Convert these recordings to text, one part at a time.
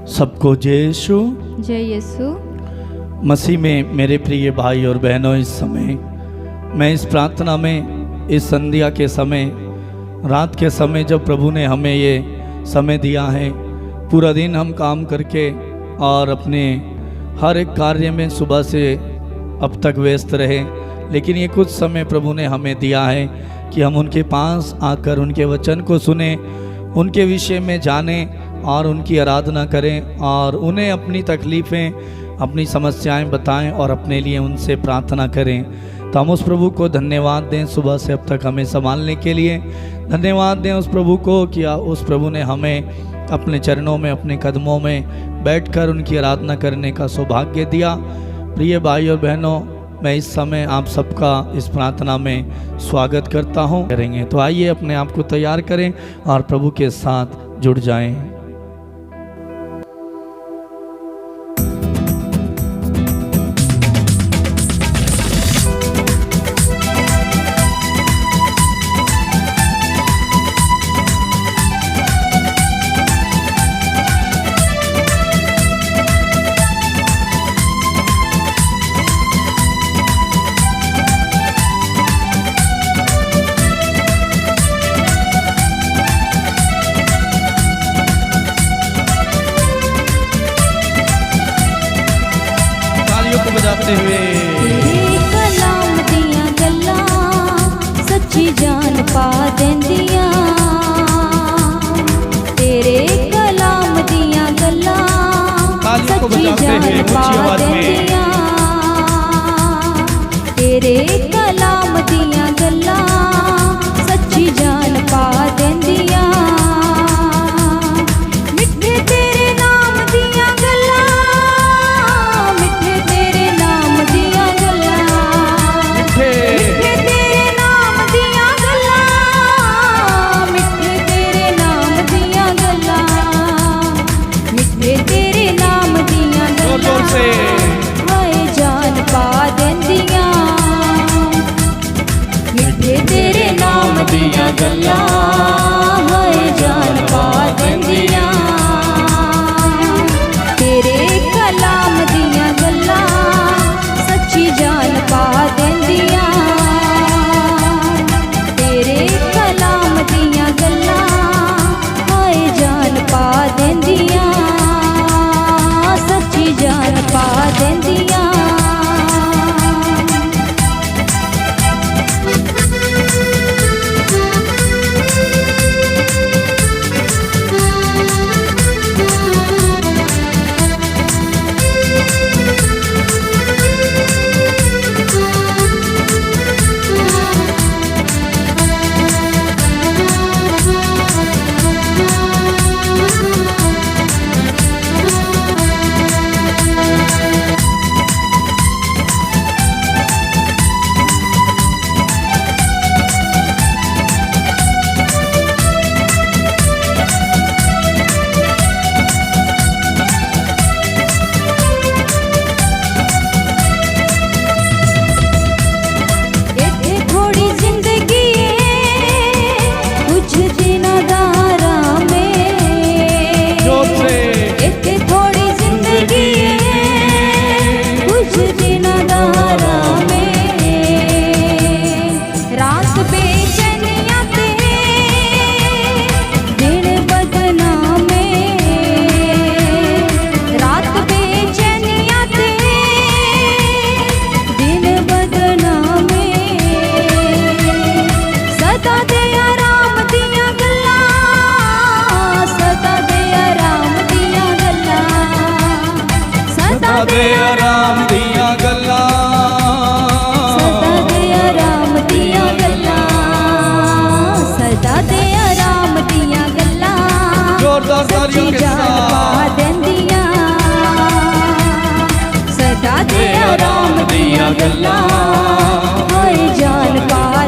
सबको जय यीशु। जय यीशु। मसीह में मेरे प्रिय भाई और बहनों, इस समय मैं इस प्रार्थना में, इस संध्या के समय, रात के समय, जब प्रभु ने हमें ये समय दिया है, पूरा दिन हम काम करके और अपने हर एक कार्य में सुबह से अब तक व्यस्त रहे, लेकिन ये कुछ समय प्रभु ने हमें दिया है कि हम उनके पास आकर उनके वचन को सुने, उनके विषय में जानें और उनकी आराधना करें और उन्हें अपनी तकलीफ़ें, अपनी समस्याएं बताएं और अपने लिए उनसे प्रार्थना करें। तो हम उस प्रभु को धन्यवाद दें सुबह से अब तक हमें संभालने के लिए। धन्यवाद दें उस प्रभु को कि उस प्रभु ने हमें अपने चरणों में, अपने कदमों में बैठकर उनकी आराधना करने का सौभाग्य दिया। प्रिय भाई और बहनों, मैं इस समय आप सबका इस प्रार्थना में स्वागत करता हूँ। करेंगे तो आइए अपने आप को तैयार करें और प्रभु के साथ जुड़ जाएं। बजाते हुए तेरे कलाम दियां गल्लां सच्ची जान पा देंदियां। तेरे कलाम दियां गल्लां सच्ची जान पा देंदियां। तेरे कलाम दियां गल्लां सच्ची जान पा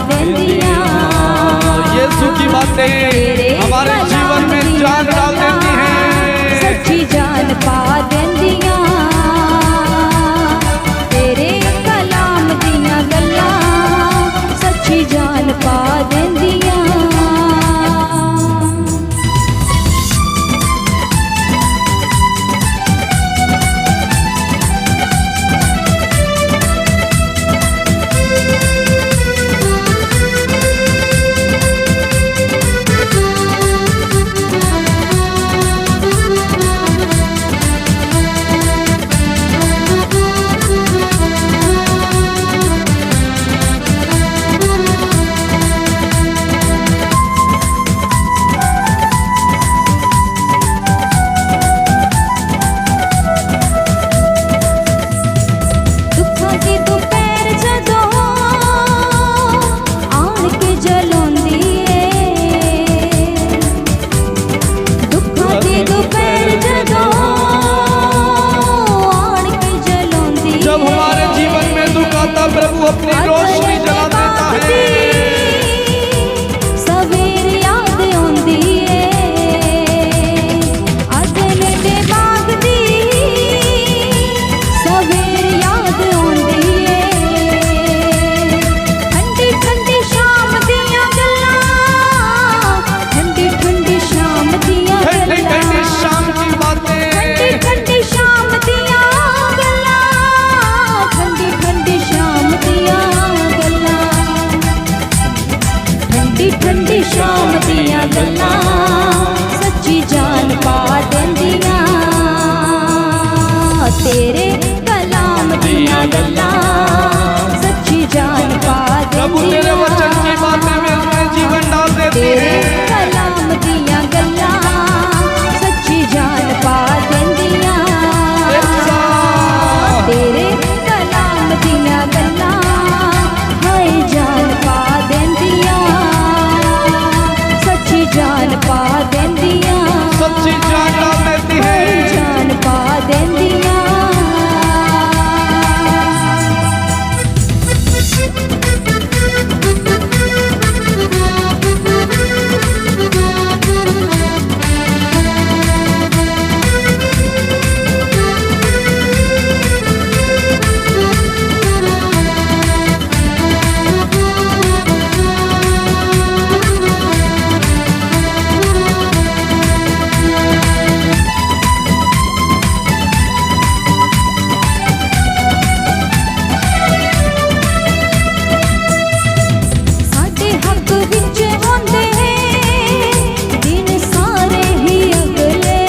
देंदियां। यीशु की बातें हमारे जीवन में जान डाल देती हैं, सच्ची जान पा देंदियां। तेरे कलाम दियां गल्लां सच्ची जान पा देंदियां। दियां गल्लां सच्ची जान पा प्रभु तेरे वचन की बातें में जीवन डाल देती तेरे है। कलाम दियां गल्लां सच्ची जान पा देंदियां तेरे कलाम दियां गल्लां हाय जान पा देंदियां सच्ची जान पा देंदियां सच्ची जान डाल देती है। हाय जान पा देंदियां साडे हक विच आंदे दिन सारे ही अगले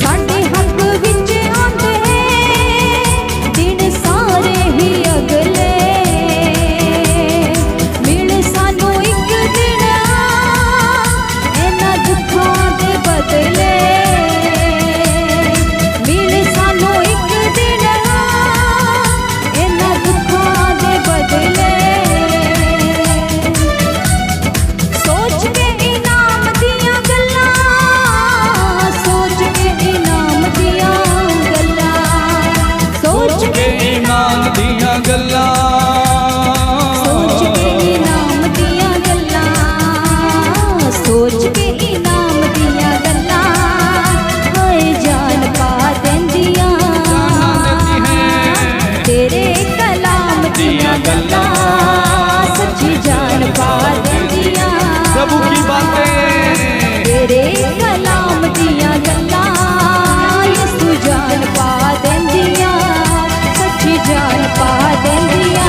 साडे हक विच आंदे दिन सारे ही अगले मिल सानू एक दिन इन्हां दुखां दे बदले मिल सानू एक दिन इन्हां दुखां दे बदले सोच के इनाम दियां गल्लां सोच के इनाम दियां गल्लां सोच के ईमान दियां गल्लां सोच के इनाम दियां गल्लां सोच के इनाम दियां गल्लां हाय जान पा देंदियां तेरे कलाम दियां गल्लां सच्ची जान पा देंदियां प्रभु की बातें तेरे कलाम दियां गल्लां यीशु जान पा देंदियां सच्ची जान पा देंदियां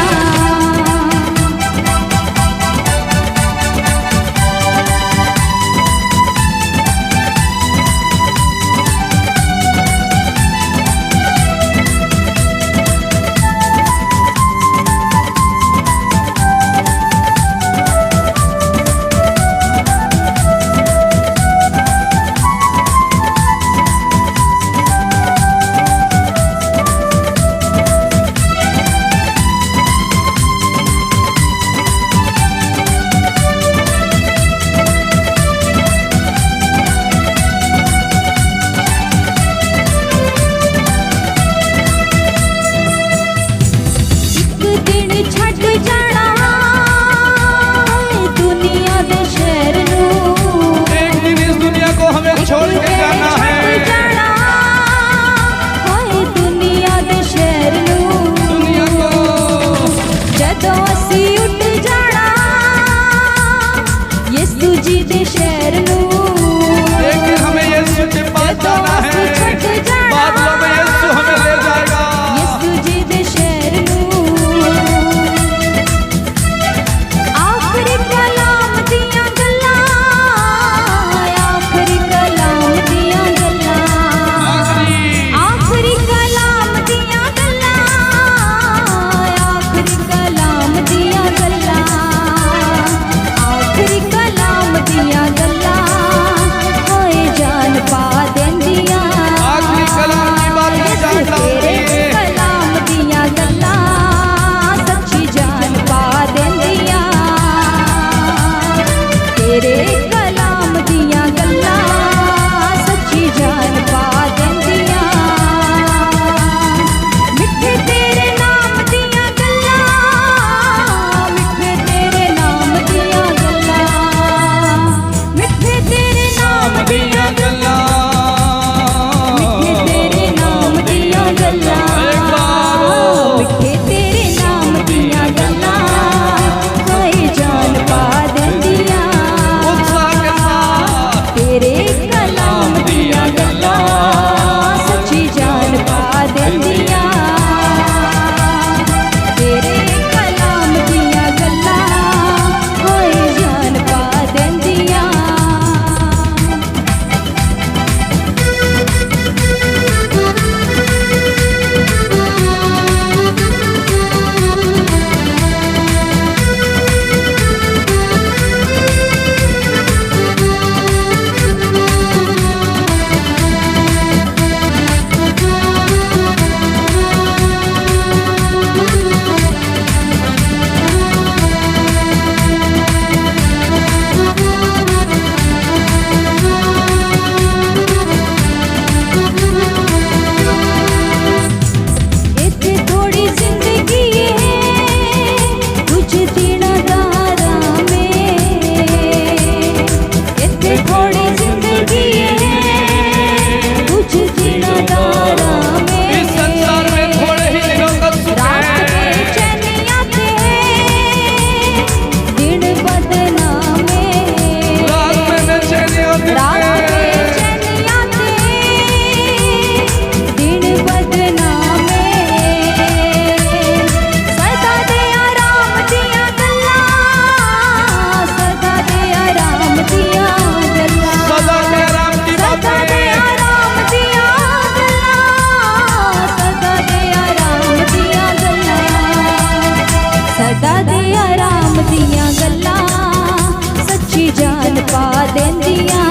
देंदियां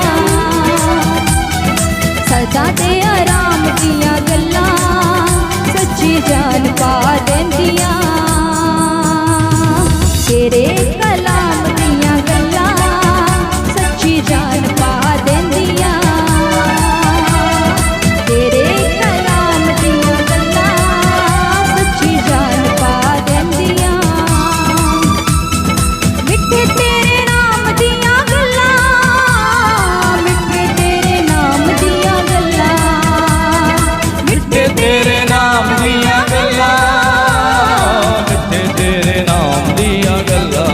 सदा दे आराम दियां गल्लां सच्ची जान पा देंदियां तेरे कलाम दियां गल्लां सच्ची जान पा देंदियां तेरे कलाम दियां गल्लां सच्ची जान पा देंदियां मिठे तेरे नाम दियां गल्लां मिठे तेरे नाम दियां गल्लां मिठे तेरे नाम दिया गल्ला मिठे तेरे नाम दिया गल्ला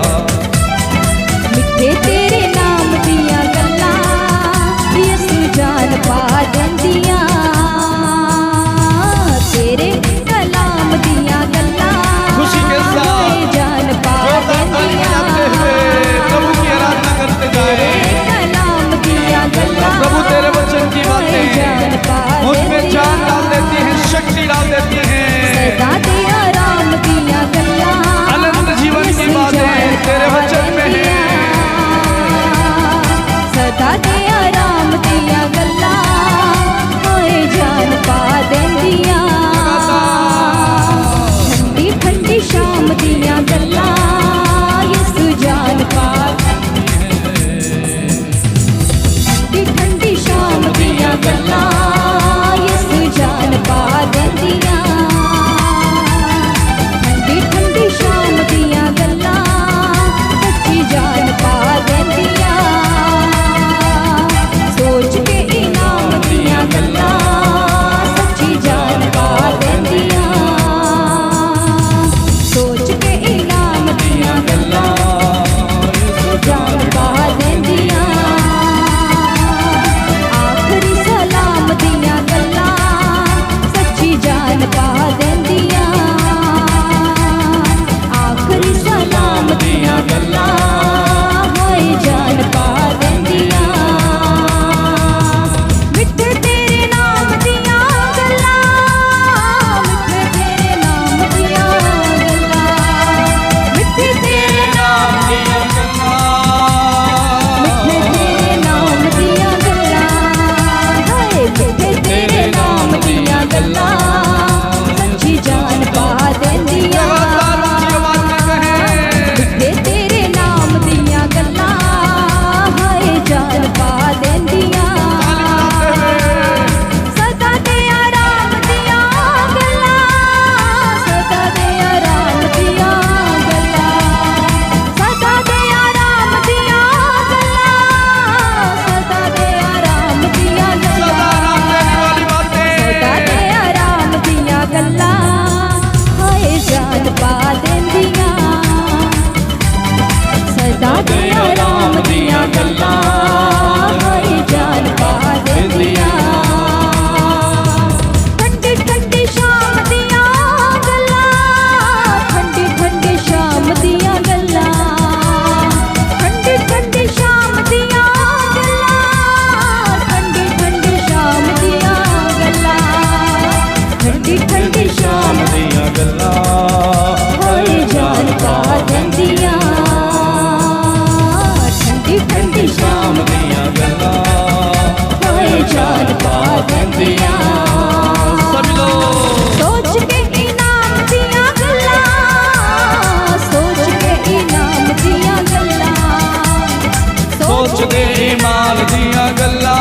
मिठे तेरे नाम दियां गल्लां यसू जान पा देंदियां तेरे कलाम दियां गल्लां खुशी के साथ जान पा देंदियां प्रभु की आराधना करते जाए कलाम दियां गल्लां प्रभु तेरे वचन की जान पा बातें उनमें जान डाल देती हैं शक्ति डाल देती हैं सदा दे आराम दियां गल्लां अनंत जीवन की बातें तेरे वचन में है सदा दे आराम दियां गल्लां होए जान पा देंदियां ठंडी ठंडी शाम दियां गल्लां यसू जान पा ठंडी ठंडी शाम दियां गल्लां यसू जान पा देंदियां ठंडी ठंडी शाम दियां गल्लां सच्ची जान पा देंदियां सोच के इनाम दियां गल्लां सच्ची जान पा देंदियां सोच के इनाम दियां गल्लां जान पा देंदियां आखरी सलाम दियां गल्लां सच्ची जान पा देंदियां आखरी सलाम दियां गल्लां होए जान पा देंदियां मिठे तेरे नाम दियां गल्लां मिठे तेरे नाम दियां गल्लां मिठे तेरे नाम दियां मिठे तेरे नाम दियां गल्लां हाय मिठे तेरे नाम दियां गल्लां सच्ची जान पा देंदियां मिठे तेरे नाम दियां गल्लां हाय जान पा देंदियां सदा दे आराम दियां गल्लां सदा दे आराम दियां गल्लां सदा दे आराम दियां गल्लां सदा दे आराम दियां गल्लां सदा दे आराम दियां गल्लां हाय जान पा देंदियां सदा दे आराम दियां गल्लां हाय जान पा देंदियां ठंडी ठंडी शाम दियां गल्लां ठंडी ठंडी शाम दियां गल्लां ठंडी ठंडी शाम दियां गल्लां ठंडी ठंडी शाम दियां गल्लां ठंडी ठंडी शाम दिया गल्ला होए जान पा देंदियां ठंडी ठंडी शाम दिया गल्ला होए जान पा देंदियां सभी लोग सोच के इनाम दियां गल्लां सोच के इनाम दियां गल्लां सोच दे माल दिया गल्ला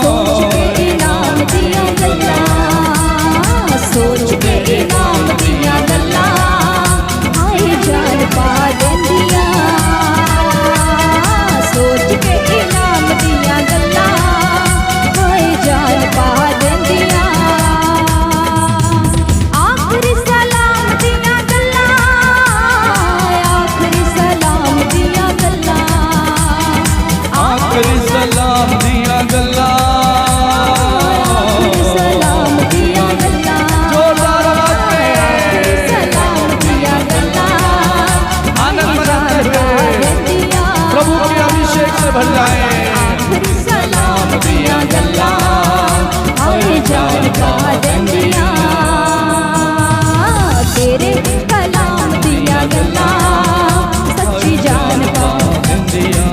सोच के इनाम दियां गल्लां सोच के इनाम दियां गल्लां हाय जान पा देंदियां सोच के इनाम दियां गल्लां हाय जान पा देंदियां आखरी सलाम दियां गल्लां आखरी सलाम दियां गल्लां आखिरी सलाम दिया गल्ला आखरी सलाम दियां गल्लां जोरदार आवाज में सलाम दियां गल्लां आनंद मनाते हुए प्रभु के अभिषेक से भर जाए आखरी सलाम दियां गल्लां हाय जान पा देंदियां तेरे कलाम दियां गल्लां सच्ची जान पा दिया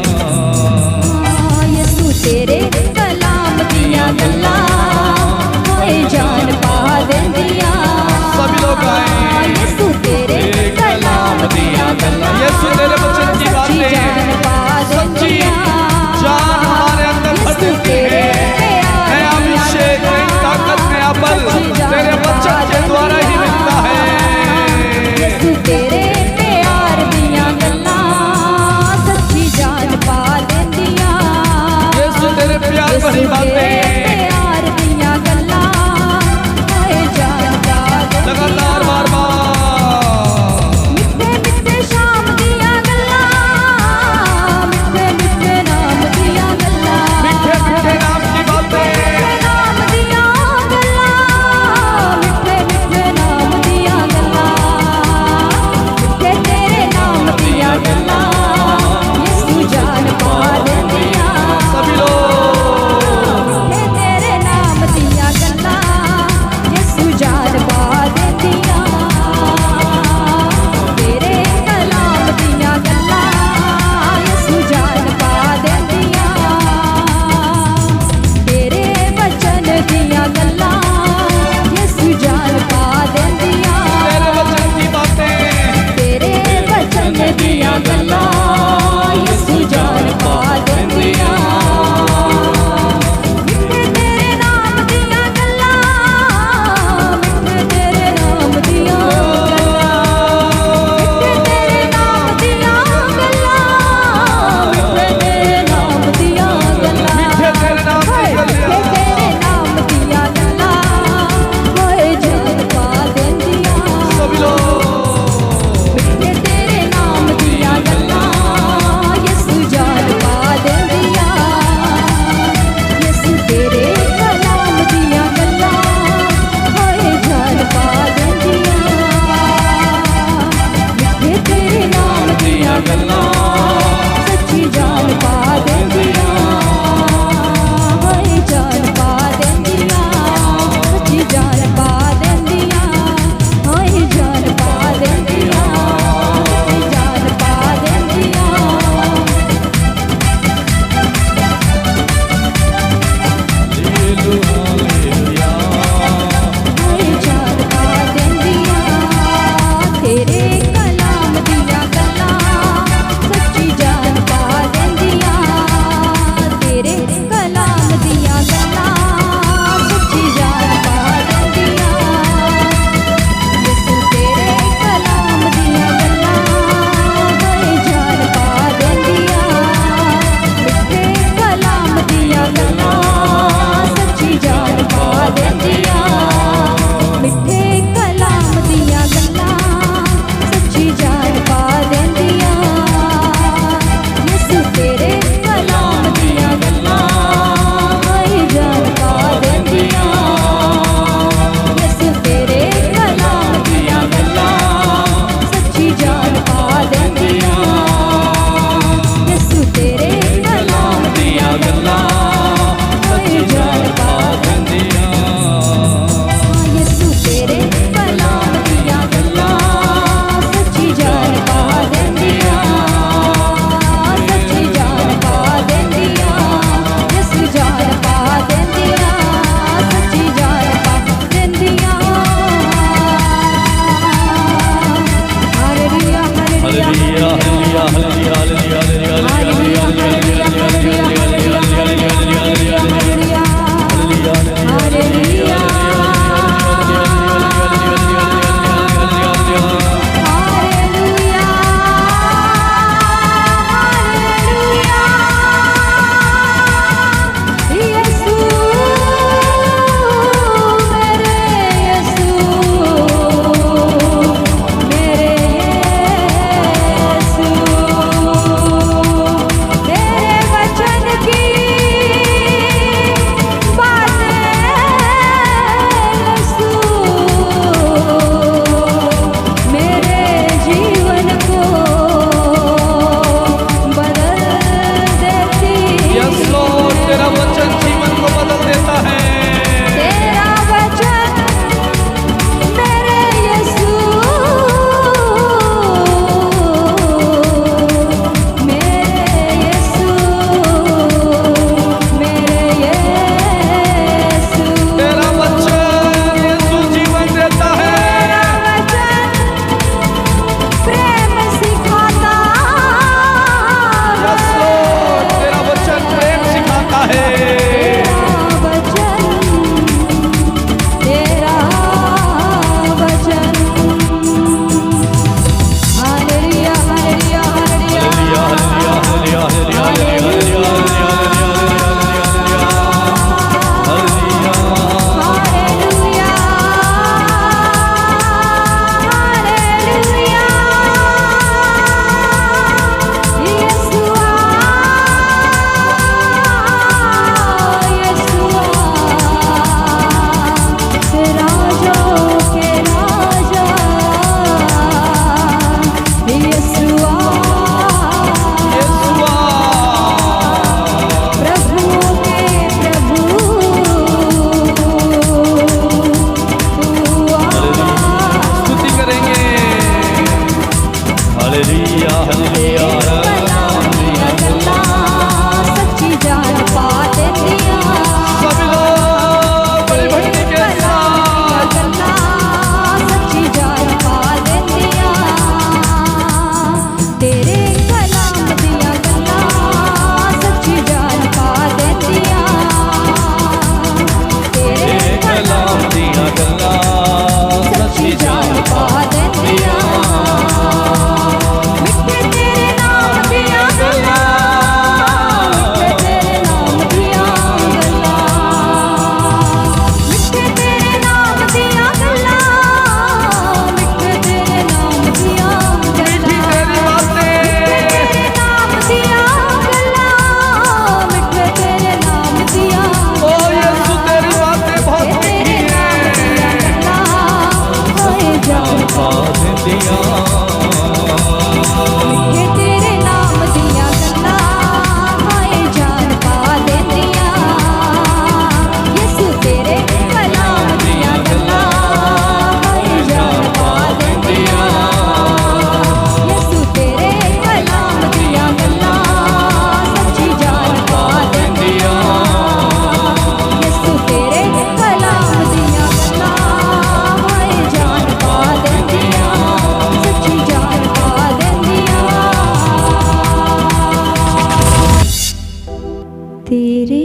तेरे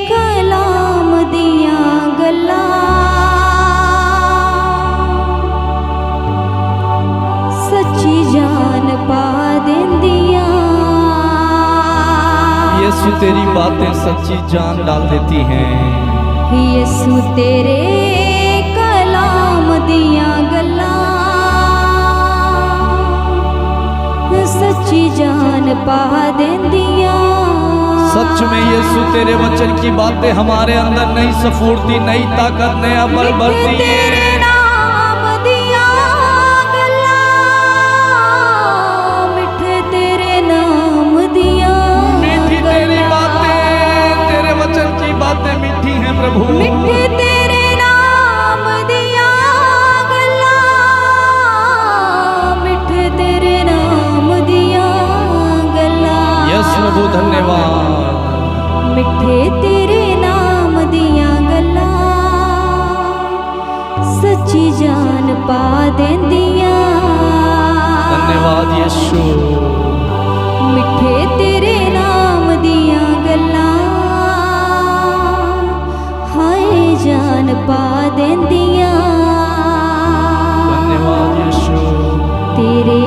कलाम दिया गल्ला सच्ची जान पा देंदियां। यीशु तेरी बातें सच्ची जान डाल देती हैं। यीशु तेरे कलाम दिया गल्ला सच्ची जान पा देंदियां। सच में यीशु तेरे वचन की बातें हमारे अंदर नई स्फूर्ति, नई ताकत, नया बल भरती है। तेरे नाम दिया गल्ला मिठे तेरे नाम दिया मीठी तेरी बातें, तेरे वचन की बातें मीठी हैं प्रभु। मिठे तेरे नाम दिया गल्ला मिठे तेरे नाम दिया गल्ला। यस प्रभु धन्यवाद। मिठे तेरे नाम दिया गल्ला सच्ची जान पा देंदियां। धन्यवाद यीशु। मिठे तेरे नाम दिया गल्ला हाय जान पा देंदियां। धन्यवाद यीशु। तेरे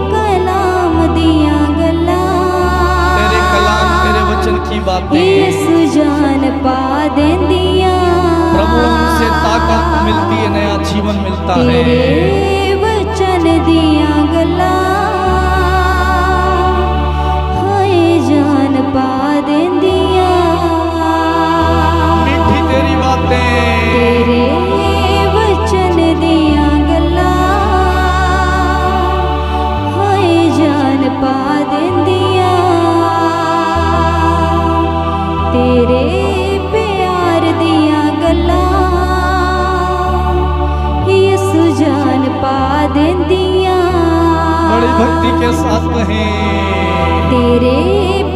कलाम दिया गल्ला तेरे कलाम, तेरे वचन की बातें यीशु जान पा देंदियां। प्रभु हमसे ताकत मिलती है, नया जीवन मिलता है। तेरे वचन दिया गल्ला हाय जान पा देंदियां। मीठी तेरी बातें, तेरे वचन दिया गल्ला हाय जान पा देंदियां। तेरे प्यार दिया गल्ला यीशु जान पा देंदियां। बड़ी भक्ति के साथ कहें। तेरे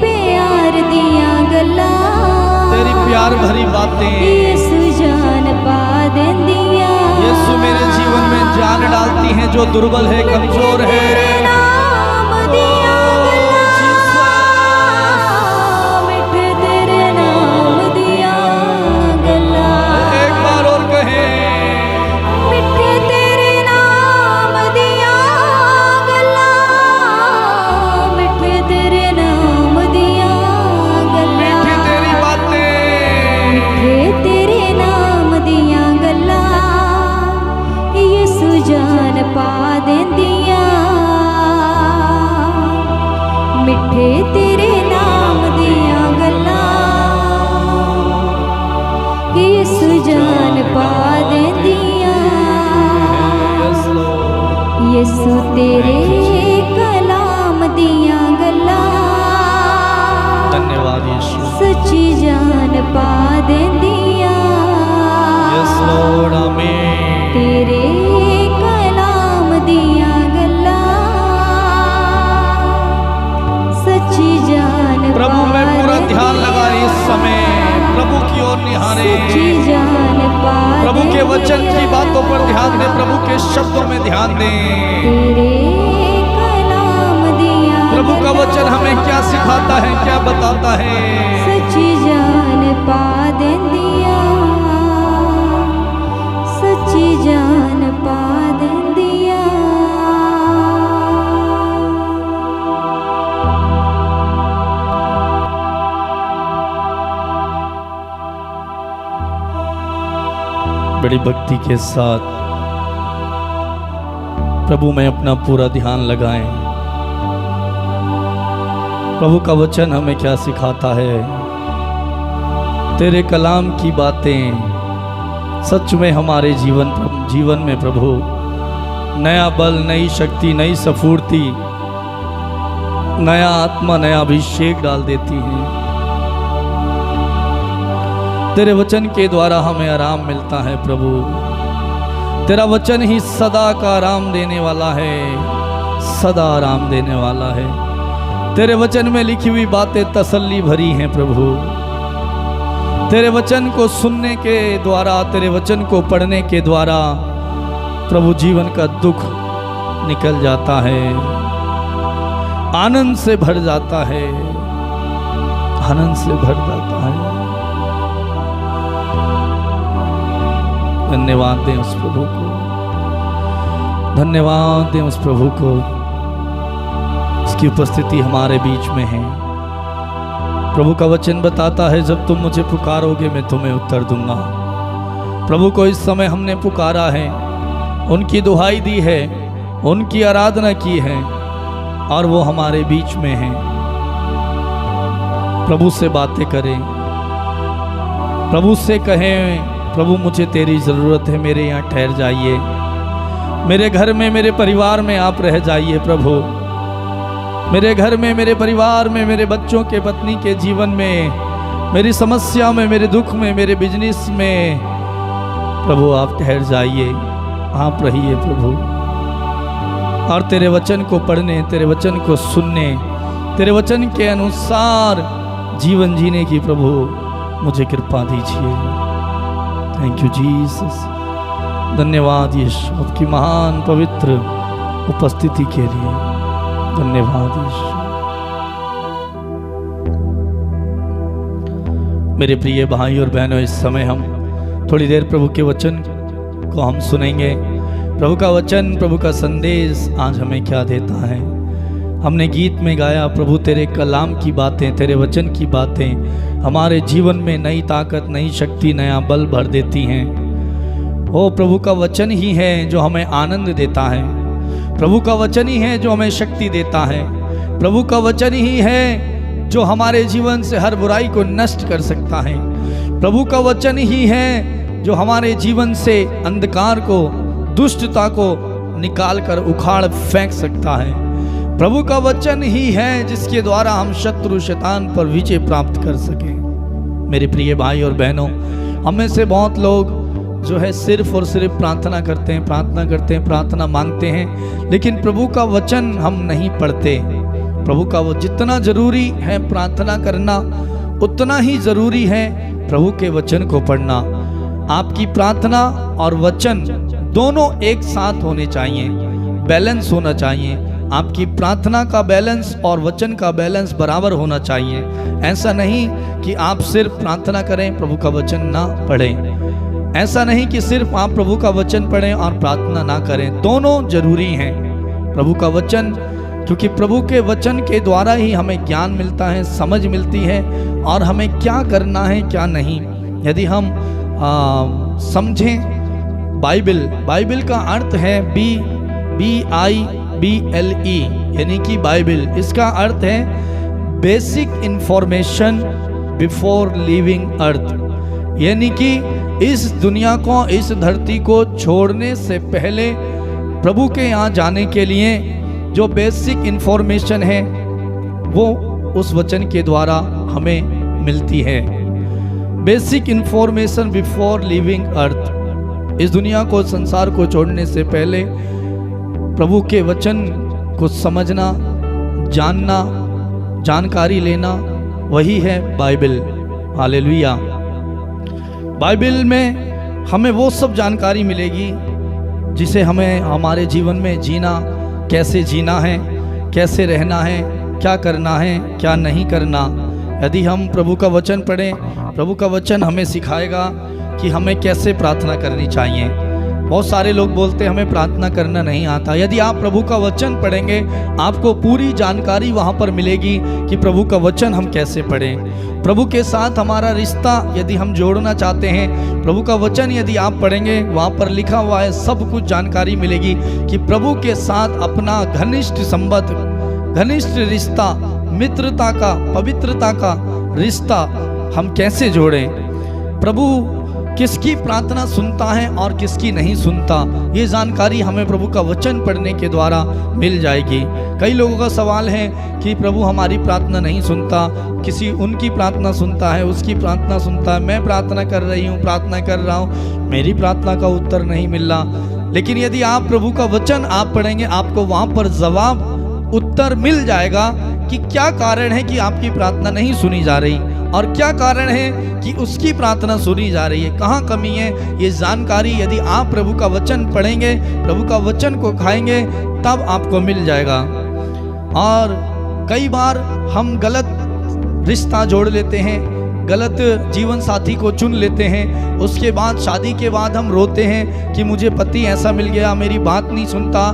प्यार दिया गल्ला तेरी प्यार भरी बातें यीशु जान पा देंदियां। यीशु मेरे जीवन में जान डालती हैं जो दुर्बल है, कमजोर है। नाम दिया गल्ला मिठे तेरे नाम दिया गल्ला। एक बार और कहें। मिठे तेरे नाम दिया गल्ला मिठे तेरे नाम दिया गल्ला। मीठी तेरी बातें, मिठे तेरे नाम दिया गल्ला यीशु जान पा देंदियां। मिठे तेरे नाम दिया गल्ला यीशु जान पा देंदियां। Yes Lord. यीशु तेरे कलाम दिया गल्ला धन्यवाद यीशु। सच्ची जान पा देंदियां। यस लॉर्ड, आमीन। तेरे कलाम दिया गल्ला सच्ची जान प्रभु पा में पूरा ध्यान देंदियां। लगा इस समय, प्रभु की ओर निहारे। सच्ची जान पा प्रभु के वचन की देंदियां। बातों पर ध्यान दें, प्रभु के शब्दों में ध्यान दें। तेरे कलाम दिया प्रभु का गल्ला वचन हमें क्या सिखाता है, क्या बताता है। सच्ची जान पा देंदियां। सच्ची जान पा देंदियां। बड़ी भक्ति के साथ प्रभु में अपना पूरा ध्यान लगाएं। प्रभु का वचन हमें क्या सिखाता है। तेरे कलाम की बातें सच में हमारे जीवन में प्रभु नया बल, नई शक्ति, नई स्फूर्ति, नया आत्मा, नया अभिषेक डाल देती हैं। तेरे वचन के द्वारा हमें आराम मिलता है प्रभु। तेरा वचन ही सदा का आराम देने वाला है, सदा आराम देने वाला है। तेरे वचन में लिखी हुई बातें तसल्ली भरी हैं प्रभु। तेरे वचन को सुनने के द्वारा, तेरे वचन को पढ़ने के द्वारा प्रभु जीवन का दुख निकल जाता है, आनंद से भर जाता है। आनंद से भर जाता है। धन्यवाद दें उस प्रभु को, धन्यवाद दें उस प्रभु को, उसकी उपस्थिति हमारे बीच में है। प्रभु का वचन बताता है, जब तुम मुझे पुकारोगे मैं तुम्हें उत्तर दूंगा। प्रभु को इस समय हमने पुकारा है, उनकी दुहाई दी है, उनकी आराधना की है और वो हमारे बीच में है। प्रभु से बातें करें, प्रभु से कहें, प्रभु मुझे तेरी ज़रूरत है, मेरे यहाँ ठहर जाइए, मेरे घर में, मेरे परिवार में आप रह जाइए। प्रभु मेरे घर में, मेरे परिवार में, मेरे बच्चों के, पत्नी के जीवन में, मेरी समस्या में, मेरे दुख में, मेरे बिजनेस में, प्रभु आप ठहर जाइए, आप रहिए प्रभु। और तेरे वचन को पढ़ने, तेरे वचन को सुनने, तेरे वचन के अनुसार जीवन जीने की प्रभु मुझे कृपा दीजिए। Thank you Jesus. धन्यवाद यीशु आपकी महान पवित्र उपस्थिति के लिए। धन्यवाद यीशु। मेरे प्रिय भाई और बहनों, इस समय हम थोड़ी देर प्रभु के वचन को हम सुनेंगे। प्रभु का वचन, प्रभु का संदेश आज हमें क्या देता है। हमने गीत में गाया, प्रभु तेरे कलाम की बातें, तेरे वचन की बातें हमारे जीवन में नई ताकत, नई शक्ति, नया बल भर देती हैं। वो प्रभु का वचन ही है जो हमें आनंद देता है, प्रभु का वचन ही है जो हमें शक्ति देता है, प्रभु का वचन ही है जो हमारे जीवन से हर बुराई को नष्ट कर सकता है, प्रभु का वचन ही है जो हमारे जीवन से अंधकार को, दुष्टता को निकाल कर उखाड़ फेंक सकता है। प्रभु का वचन ही है जिसके द्वारा हम शत्रु शैतान पर विजय प्राप्त कर सकें। मेरे प्रिय भाई और बहनों, हमें से बहुत लोग जो है सिर्फ और सिर्फ प्रार्थना करते हैं, प्रार्थना करते हैं, प्रार्थना मांगते हैं, लेकिन प्रभु का वचन हम नहीं पढ़ते। प्रभु का वो जितना जरूरी है प्रार्थना करना, उतना ही जरूरी है प्रभु के वचन को पढ़ना। आपकी प्रार्थना और वचन दोनों एक साथ होने चाहिए, बैलेंस होना चाहिए। आपकी प्रार्थना का बैलेंस और वचन का बैलेंस बराबर होना चाहिए। ऐसा नहीं कि आप सिर्फ प्रार्थना करें, प्रभु का वचन ना पढ़ें। ऐसा नहीं कि सिर्फ आप प्रभु का वचन पढ़ें और प्रार्थना ना करें। दोनों जरूरी हैं। प्रभु का वचन, क्योंकि प्रभु के वचन के द्वारा ही हमें ज्ञान मिलता है, समझ मिलती है और हमें क्या करना है क्या नहीं। यदि हम समझें, बाइबल का अर्थ है BIBLE यानी कि बाइबल। इसका अर्थ है बेसिक इंफॉर्मेशन बिफोर लिविंग अर्थ, यानी कि इस दुनिया को, इस धरती को छोड़ने से पहले प्रभु के यहाँ जाने के लिए जो बेसिक इंफॉर्मेशन है वो उस वचन के द्वारा हमें मिलती है। बेसिक इंफॉर्मेशन बिफोर लिविंग अर्थ। इस दुनिया को, संसार को छोड़ने से पहले प्रभु के वचन को समझना, जानना, जानकारी लेना, वही है बाइबल। हालेलुया। बाइबल में हमें वो सब जानकारी मिलेगी जिसे हमें हमारे जीवन में जीना, कैसे जीना है, कैसे रहना है, क्या करना है, क्या नहीं करना। यदि हम प्रभु का वचन पढ़ें, प्रभु का वचन हमें सिखाएगा कि हमें कैसे प्रार्थना करनी चाहिए। बहुत सारे लोग बोलते हैं हमें प्रार्थना करना नहीं आता। यदि आप प्रभु का वचन पढ़ेंगे, आपको पूरी जानकारी वहाँ पर मिलेगी कि प्रभु का वचन हम कैसे पढ़ें। प्रभु के साथ हमारा रिश्ता यदि हम जोड़ना चाहते हैं, प्रभु का वचन यदि आप पढ़ेंगे, वहाँ पर लिखा हुआ है, सब कुछ जानकारी मिलेगी कि प्रभु के साथ अपना घनिष्ठ संबंध, घनिष्ठ रिश्ता, मित्रता का, पवित्रता का रिश्ता हम कैसे जोड़ें। प्रभु किसकी प्रार्थना सुनता है और किसकी नहीं सुनता, ये जानकारी हमें प्रभु का वचन पढ़ने के द्वारा मिल जाएगी। कई लोगों का सवाल है कि प्रभु हमारी प्रार्थना नहीं सुनता, किसी उनकी प्रार्थना सुनता है, उसकी प्रार्थना सुनता है। मैं प्रार्थना कर रही हूँ, प्रार्थना कर रहा हूँ, मेरी प्रार्थना का उत्तर नहीं मिल रहा। लेकिन यदि आप प्रभु का वचन आप पढ़ेंगे, आपको वहाँ पर जवाब, उत्तर मिल जाएगा कि क्या कारण है कि आपकी प्रार्थना नहीं सुनी जा रही और क्या कारण है कि उसकी प्रार्थना सुनी जा रही है, कहाँ कमी है। ये जानकारी यदि आप प्रभु का वचन पढ़ेंगे, प्रभु का वचन को खाएंगे, तब आपको मिल जाएगा। और कई बार हम गलत रिश्ता जोड़ लेते हैं, गलत जीवन साथी को चुन लेते हैं। उसके बाद शादी के बाद हम रोते हैं कि मुझे पति ऐसा मिल गया, मेरी बात नहीं सुनता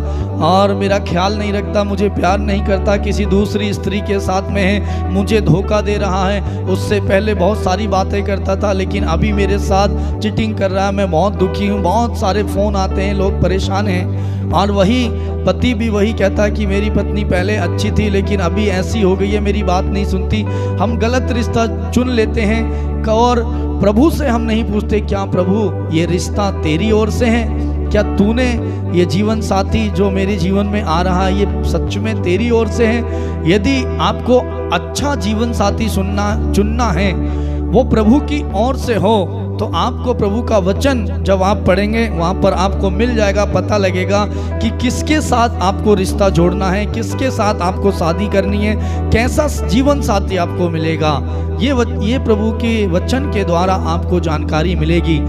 और मेरा ख्याल नहीं रखता, मुझे प्यार नहीं करता, किसी दूसरी स्त्री के साथ में है, मुझे धोखा दे रहा है। उससे पहले बहुत सारी बातें करता था लेकिन अभी मेरे साथ चीटिंग कर रहा है, मैं बहुत दुखी हूँ। बहुत सारे फ़ोन आते हैं, लोग परेशान हैं। और वही पति भी वही कहता है कि मेरी पत्नी पहले अच्छी थी लेकिन अभी ऐसी हो गई है, मेरी बात नहीं सुनती। हम गलत रिश्ता चुन लेते हैं और प्रभु से हम नहीं पूछते, क्या प्रभु ये रिश्ता तेरी ओर से है? क्या तूने ये जीवन साथी जो मेरे जीवन में आ रहा है ये सच में तेरी ओर से है? यदि आपको अच्छा जीवन साथी चुनना है, वो प्रभु की ओर से हो, तो आपको प्रभु का वचन जब आप पढ़ेंगे वहाँ पर आपको मिल जाएगा, पता लगेगा कि किसके साथ आपको रिश्ता जोड़ना है, किसके साथ आपको शादी करनी है, कैसा जीवन साथी आपको मिलेगा। ये प्रभु के वचन के द्वारा आपको जानकारी मिलेगी।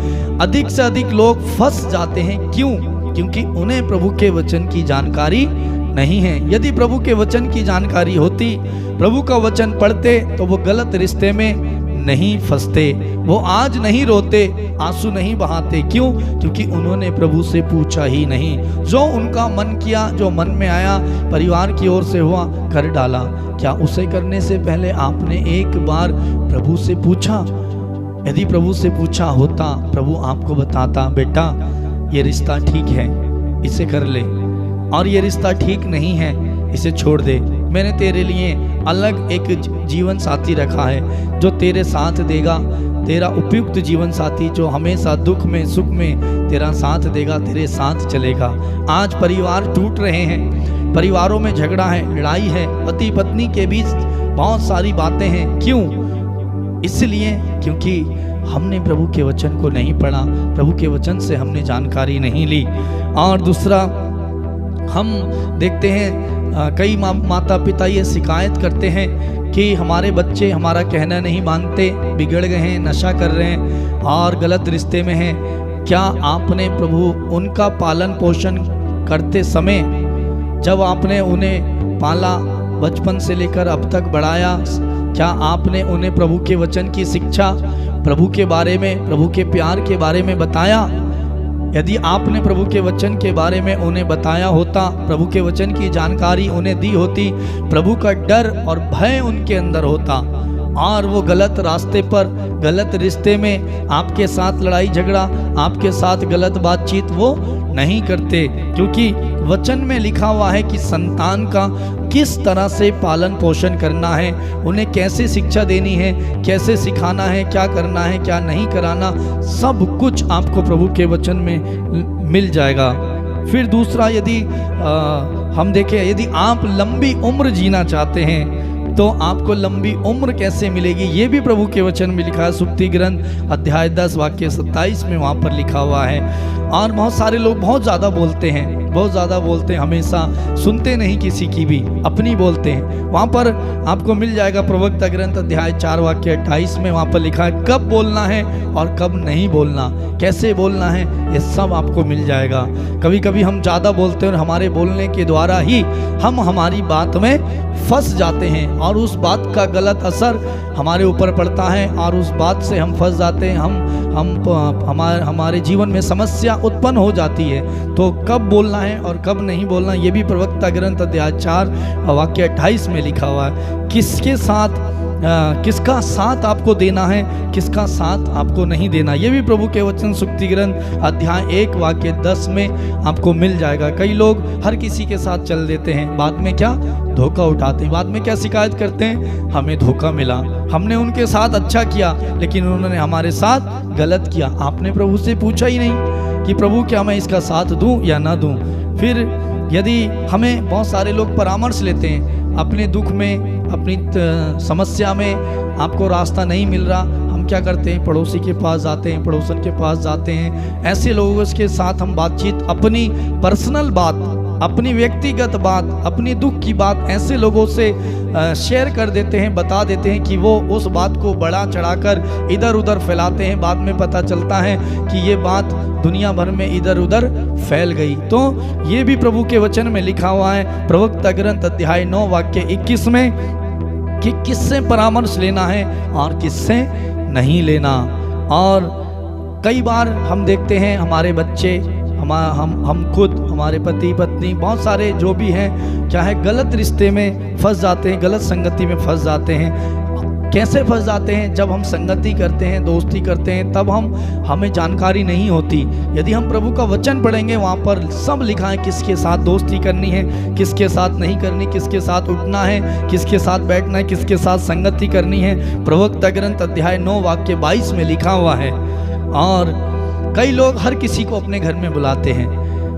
अधिक से अधिक लोग फंस जाते हैं, क्यों? क्योंकि उन्हें प्रभु के वचन की जानकारी नहीं है। यदि प्रभु के वचन की जानकारी होती, प्रभु का वचन पढ़ते, तो वो गलत रिश्ते में नहीं फंसते, वो आज नहीं रोते, आंसू नहीं बहाते। क्यों? क्योंकि उन्होंने प्रभु से पूछा ही नहीं। जो उनका मन किया, जो मन में आया, परिवार की ओर से हुआ, कर डाला। क्या उसे करने से पहले आपने एक बार प्रभु से पूछा? यदि प्रभु से पूछा होता, प्रभु आपको बताता, बेटा ये रिश्ता ठीक है, इसे कर ले, और ये रिश्ता ठीक नहीं है, इसे छोड़ दे। मैंने तेरे लिए अलग एक जीवन साथी रखा है जो तेरे साथ देगा, तेरा उपयुक्त जीवन साथी जो हमेशा दुख में सुख में तेरा साथ देगा, तेरे साथ चलेगा। आज परिवार टूट रहे हैं, परिवारों में झगड़ा है, लड़ाई है, पति पत्नी के बीच बहुत सारी बातें हैं। क्यों? इसलिए क्योंकि हमने प्रभु के वचन को नहीं पढ़ा, प्रभु के वचन से हमने जानकारी नहीं ली। और दूसरा, हम देखते हैं कई माता पिता ये शिकायत करते हैं कि हमारे बच्चे हमारा कहना नहीं मानते, बिगड़ गए हैं, नशा कर रहे हैं और गलत रिश्ते में हैं। क्या आपने प्रभु उनका पालन पोषण करते समय, जब आपने उन्हें पाला, बचपन से लेकर अब तक बढ़ाया, क्या आपने उन्हें प्रभु के वचन की शिक्षा, प्रभु के बारे में, प्रभु के प्यार के बारे में बताया? यदि आपने प्रभु के वचन के बारे में उन्हें बताया होता, प्रभु के वचन की जानकारी उन्हें दी होती, प्रभु का डर और भय उनके अंदर होता, और वो गलत रास्ते पर, गलत रिश्ते में आपके साथ लड़ाई झगड़ा, आपके साथ गलत बातचीत वो नहीं करते। क्योंकि वचन में लिखा हुआ है कि संतान का किस तरह से पालन पोषण करना है, उन्हें कैसे शिक्षा देनी है, कैसे सिखाना है, क्या करना है, क्या नहीं कराना, सब कुछ आपको प्रभु के वचन में मिल जाएगा। फिर दूसरा, यदि हम देखें, यदि आप लंबी उम्र जीना चाहते हैं तो आपको लंबी उम्र कैसे मिलेगी, ये भी प्रभु के वचन में लिखा है। सुक्ति ग्रंथ अध्याय 10 वाक्य 27 में वहाँ पर लिखा हुआ है। और बहुत सारे लोग बहुत ज़्यादा बोलते हैं, बहुत ज़्यादा बोलते हैं, हमेशा सुनते नहीं किसी की भी, अपनी बोलते हैं। वहाँ पर आपको मिल जाएगा प्रवक्ता ग्रंथ अध्याय 4 वाक्य 28 में, वहाँ पर लिखा है कब बोलना है और कब नहीं बोलना, कैसे बोलना है, ये सब आपको मिल जाएगा। कभी कभी हम ज़्यादा बोलते हैं और हमारे बोलने के द्वारा ही हम हमारी बात में फंस जाते हैं और उस बात का गलत असर हमारे ऊपर पड़ता है और उस बात से हम फंस जाते हैं, हमारे जीवन में समस्या उत्पन्न हो जाती है। तो कब बोलना है और कब नहीं बोलना, ये भी प्रवक्ता ग्रंथ अध्याय 4 वाक्य 28 में लिखा हुआ है। किसका साथ आपको देना है, किसका साथ आपको नहीं देना, ये भी प्रभु के वचन सुक्ति ग्रंथ अध्याय 1 वाक्य 10 में आपको मिल जाएगा। कई लोग हर किसी के साथ चल देते हैं, बाद में क्या धोखा उठाते हैं, बाद में क्या शिकायत करते हैं, हमें धोखा मिला, हमने उनके साथ अच्छा किया लेकिन उन्होंने हमारे साथ गलत किया। आपने प्रभु से पूछा ही नहीं कि प्रभु क्या मैं इसका साथ दूं या ना दूं। फिर यदि हमें बहुत सारे लोग परामर्श लेते हैं, अपने दुख में, अपनी समस्या में आपको रास्ता नहीं मिल रहा, हम क्या करते हैं, पड़ोसी के पास जाते हैं, पड़ोसन के पास जाते हैं। ऐसे लोगों के साथ हम बातचीत, अपनी पर्सनल बात, अपनी व्यक्तिगत बात, अपनी दुख की बात ऐसे लोगों से शेयर कर देते हैं, बता देते हैं कि वो उस बात को बढ़ा चढ़ाकर इधर उधर फैलाते हैं। बाद में पता चलता है कि ये बात दुनिया भर में इधर उधर फैल गई। तो ये भी प्रभु के वचन में लिखा हुआ है प्रवक्ता ग्रंथ अध्याय 9 वाक्य 21 में कि किससे परामर्श लेना है और किससे नहीं लेना। और कई बार हम देखते हैं हमारे बच्चे, हम खुद, हमारे पति पत्नी, बहुत सारे जो भी हैं, क्या है, गलत रिश्ते में फंस जाते हैं, गलत संगति में फंस जाते हैं। कैसे फंस जाते हैं? जब हम संगति करते हैं, दोस्ती करते हैं, तब हमें जानकारी नहीं होती। यदि हम प्रभु का वचन पढ़ेंगे, वहाँ पर सब लिखा है किसके साथ दोस्ती करनी है, किसके साथ नहीं करनी, किसके साथ उठना है, किसके साथ बैठना है, किसके साथ संगति करनी है। प्रवक्ता ग्रंथ अध्याय 9 वाक्य 22 में लिखा हुआ है। और कई लोग हर किसी को अपने घर में बुलाते हैं,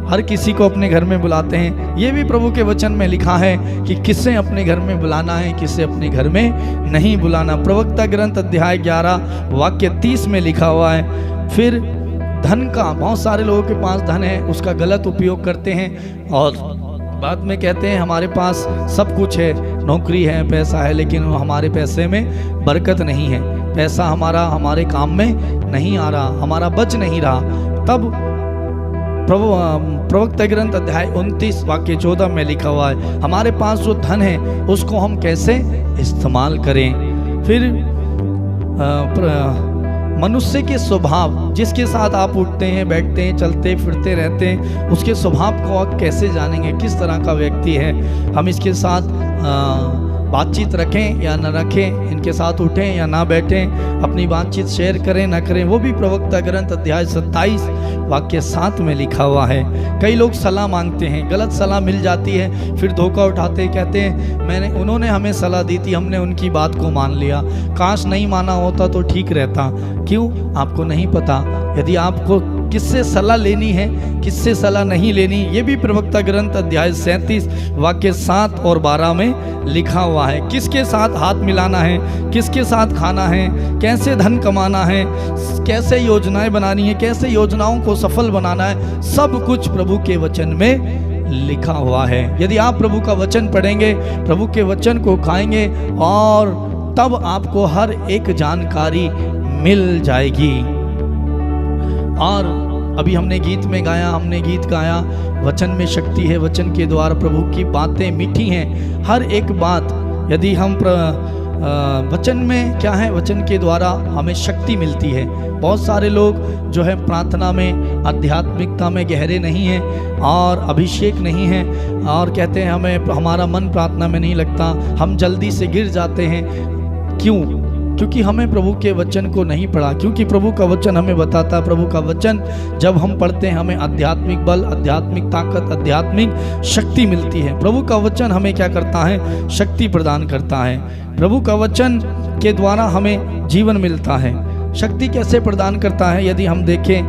हर किसी को अपने घर में बुलाते हैं। ये भी प्रभु के वचन में लिखा है कि किसे अपने घर में बुलाना है, किसे अपने घर में नहीं बुलाना। प्रवक्ता ग्रंथ अध्याय 11 वाक्य 30 में लिखा हुआ है। फिर धन का, बहुत सारे लोगों के पास धन है, उसका गलत उपयोग करते हैं और बाद में कहते हैं हमारे पास सब कुछ है, नौकरी है, पैसा है, लेकिन हमारे पैसे में बरकत नहीं है, पैसा हमारे काम में नहीं आ रहा, हमारा बच नहीं रहा। तब प्रवक्ता ग्रंथ अध्याय 29 वाक्य 14 में लिखा हुआ है, हमारे पास जो धन है उसको हम कैसे इस्तेमाल करें। फिर मनुष्य के स्वभाव, जिसके साथ आप उठते हैं, बैठते हैं, चलते फिरते रहते हैं, उसके स्वभाव को आप कैसे जानेंगे, किस तरह का व्यक्ति है। हम इसके साथ बातचीत रखें या न रखें, इनके साथ उठें या ना बैठें, अपनी बातचीत शेयर करें ना करें, वो भी प्रवक्ता ग्रंथ अध्याय 27 वाक्य 7 में लिखा हुआ है। कई लोग सलाह मांगते हैं, गलत सलाह मिल जाती है, फिर धोखा उठाते हैं, कहते हैं उन्होंने हमें सलाह दी थी, हमने उनकी बात को मान लिया, काश नहीं माना होता तो ठीक रहता। क्यों? आपको नहीं पता। यदि आपको किससे सलाह लेनी है, किससे सलाह नहीं लेनी, ये भी प्रवक्ता ग्रंथ अध्याय 37 वाक्य 7 और 12 में लिखा हुआ है। किसके साथ हाथ मिलाना है, किसके साथ खाना है, कैसे धन कमाना है, कैसे योजनाएं बनानी है, कैसे योजनाओं को सफल बनाना है, सब कुछ प्रभु के वचन में लिखा हुआ है। यदि आप प्रभु का वचन पढ़ेंगे, प्रभु के वचन को खाएंगे, और तब आपको हर एक जानकारी मिल जाएगी। और अभी हमने गीत गाया, वचन में शक्ति है, वचन के द्वारा प्रभु की बातें मीठी हैं। हर एक बात, यदि हम वचन में क्या है, वचन के द्वारा हमें शक्ति मिलती है। बहुत सारे लोग जो है प्रार्थना में, आध्यात्मिकता में गहरे नहीं हैं और अभिषेक नहीं है, और कहते हैं हमारा मन प्रार्थना में नहीं लगता, हम जल्दी से गिर जाते हैं। क्यों? क्योंकि हमें प्रभु के वचन को नहीं पढ़ा। क्योंकि प्रभु का वचन हमें बताता है, प्रभु का वचन जब हम पढ़ते हैं हमें आध्यात्मिक बल, आध्यात्मिक ताकत, आध्यात्मिक शक्ति मिलती है। प्रभु का वचन हमें क्या करता है? शक्ति प्रदान करता है। प्रभु का वचन के द्वारा हमें जीवन मिलता है। शक्ति कैसे प्रदान करता है? यदि हम देखें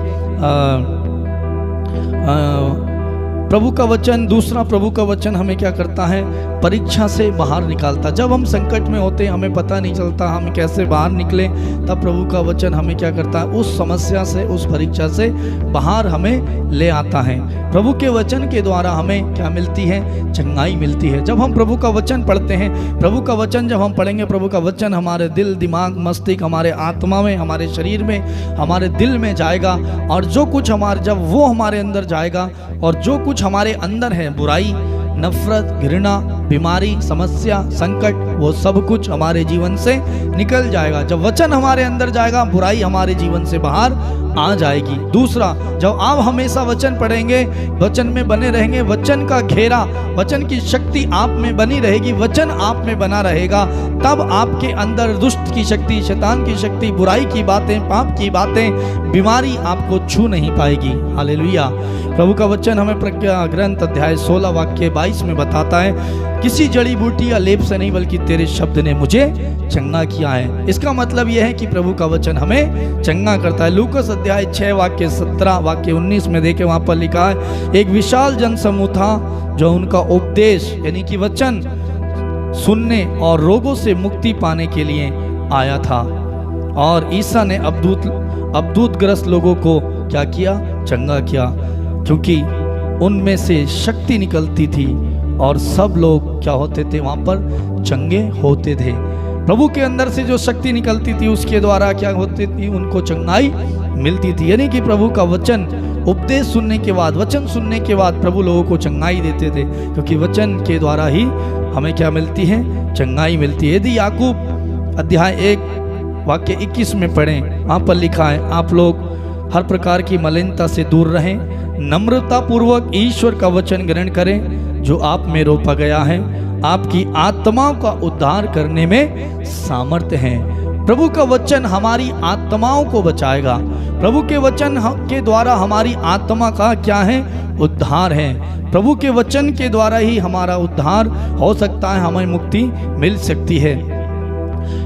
प्रभु का वचन, दूसरा प्रभु का वचन हमें क्या करता है? परीक्षा से बाहर निकालता। जब हम संकट में होते हैं, हमें पता नहीं चलता हम कैसे बाहर निकले, तब प्रभु का वचन हमें क्या करता है? उस समस्या से, उस परीक्षा से बाहर हमें ले आता है। प्रभु के वचन के द्वारा हमें क्या मिलती है? चंगाई मिलती है। जब हम प्रभु का वचन पढ़ते हैं, प्रभु का वचन जब हम पढ़ेंगे, प्रभु का वचन हमारे दिल, दिमाग, मस्तिष्क, हमारे आत्मा में, हमारे शरीर में, हमारे दिल में जाएगा, और जो कुछ जब वो हमारे अंदर जाएगा, और जो कुछ हमारे अंदर है, बुराई, नफरत, घृणा, बीमारी, समस्या, संकट, वो सब कुछ हमारे जीवन से निकल जाएगा। जब वचन हमारे अंदर जाएगा, बुराई हमारे जीवन से बाहर आ जाएगी। दूसरा, जब आप हमेशा वचन पढ़ेंगे, वचन में बने रहेंगे, वचन का घेरा, वचन की शक्ति आप में बनी रहेगी, वचन आप में बना रहेगा, तब आपके अंदर दुष्ट की शक्ति, शैतान की शक्ति, बुराई की बातें, पाप की बातें, बीमारी आपको छू नहीं पाएगी। हालेलुया। प्रभु का वचन हमें प्रज्ञा ग्रंथ अध्याय 16 वाक्य 22 में बताता है, किसी जड़ी बूटी या लेप से नहीं, बल्कि तेरे शब्द ने मुझे चंगा किया है। इसका मतलब यह है कि प्रभु का वचन हमें चंगा करता है। लूकस अध्याय 6 वाक्य 17 वाक्य 19 में देखे, वहां पर लिखा है, एक विशाल जनसमूह था जो उनका उपदेश यानी कि वचन सुनने और रोगों से मुक्ति पाने के लिए आया था। और ईसा ने अबदूतग्रस्त लोगों को क्या किया? चंगा किया, क्योंकि उनमें से शक्ति निकलती थी और सब लोग क्या होते थे? वहाँ पर चंगे होते थे। प्रभु के अंदर से जो शक्ति निकलती थी, उसके द्वारा क्या होती थी? उनको चंगाई मिलती थी। यानी कि प्रभु का वचन उपदेश सुनने के बाद, वचन सुनने के बाद प्रभु लोगों को चंगाई देते थे, क्योंकि वचन के द्वारा ही हमें क्या मिलती है? चंगाई मिलती है। यदि याकूब अध्याय 1 वाक्य 21 में पढ़ें, वहाँ पर लिखा है, आप लोग हर प्रकार की मलिनता से दूर रहें, नम्रता पूर्वक ईश्वर का वचन ग्रहण करें जो आप में रोपा गया है, आपकी आत्माओं का उद्धार करने में सामर्थ्य है। प्रभु का वचन हमारी आत्माओं को बचाएगा। प्रभु के वचन के द्वारा हमारी आत्मा का क्या है? उद्धार है। प्रभु के वचन के द्वारा ही हमारा उद्धार हो सकता है, हमें मुक्ति मिल सकती है।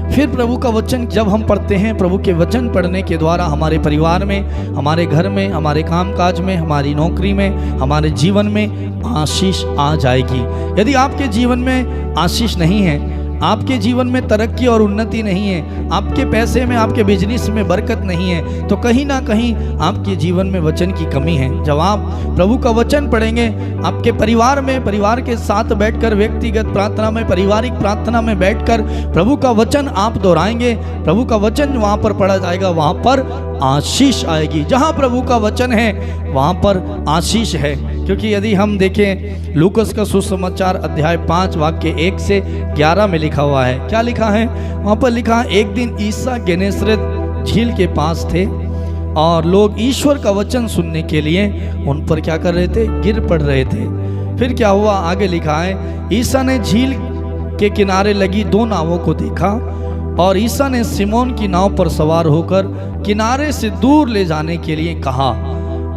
फिर प्रभु का वचन जब हम पढ़ते हैं, प्रभु के वचन पढ़ने के द्वारा हमारे परिवार में, हमारे घर में, हमारे कामकाज में, हमारी नौकरी में, हमारे जीवन में आशीष आ जाएगी। यदि आपके जीवन में आशीष नहीं है, आपके जीवन में तरक्की और उन्नति नहीं है, आपके पैसे में, आपके बिजनेस में बरकत नहीं है, तो कहीं ना कहीं आपके जीवन में वचन की कमी है। जब आप प्रभु का वचन पढ़ेंगे, आपके परिवार में, परिवार के साथ बैठकर व्यक्तिगत प्रार्थना में, पारिवारिक प्रार्थना में बैठकर प्रभु का वचन आप दोहराएंगे, प्रभु का वचन वहाँ पर पढ़ा जाएगा, वहाँ पर आशीष आएगी। जहाँ प्रभु का वचन है वहाँ पर आशीष है। क्योंकि यदि हम देखें लूकस का सुसमाचार अध्याय 5 वाक्य 1 से 11 में लिखा हुआ है, क्या लिखा है? वहाँ पर लिखा है, एक दिन ईसा गेनेसरेत झील के पास थे और लोग ईश्वर का वचन सुनने के लिए उन पर क्या कर रहे थे? गिर पड़ रहे थे। फिर क्या हुआ? आगे लिखा है, ईसा ने झील के किनारे लगी 2 नावों को देखा और ईसा ने सिमोन की नाव पर सवार होकर किनारे से दूर ले जाने के लिए कहा।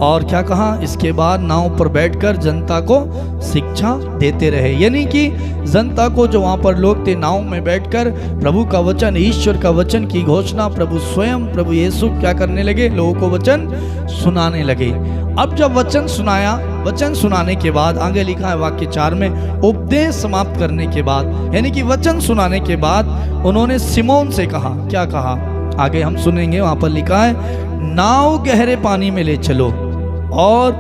और क्या कहा? इसके बाद नाव पर बैठकर जनता को शिक्षा देते रहे। यानी कि जनता को, जो वहाँ पर लोग थे, नाव में बैठकर प्रभु का वचन, ईश्वर का वचन की घोषणा प्रभु स्वयं, प्रभु यीशु क्या करने लगे? लोगों को वचन सुनाने लगे। अब जब वचन सुनाया, वचन सुनाने के बाद आगे लिखा है वाक्य 4 में, उपदेश समाप्त करने के बाद, यानी कि वचन सुनाने के बाद उन्होंने सिमोन से कहा। क्या कहा? आगे हम सुनेंगे। वहाँ पर लिखा है, नाव गहरे पानी में ले चलो और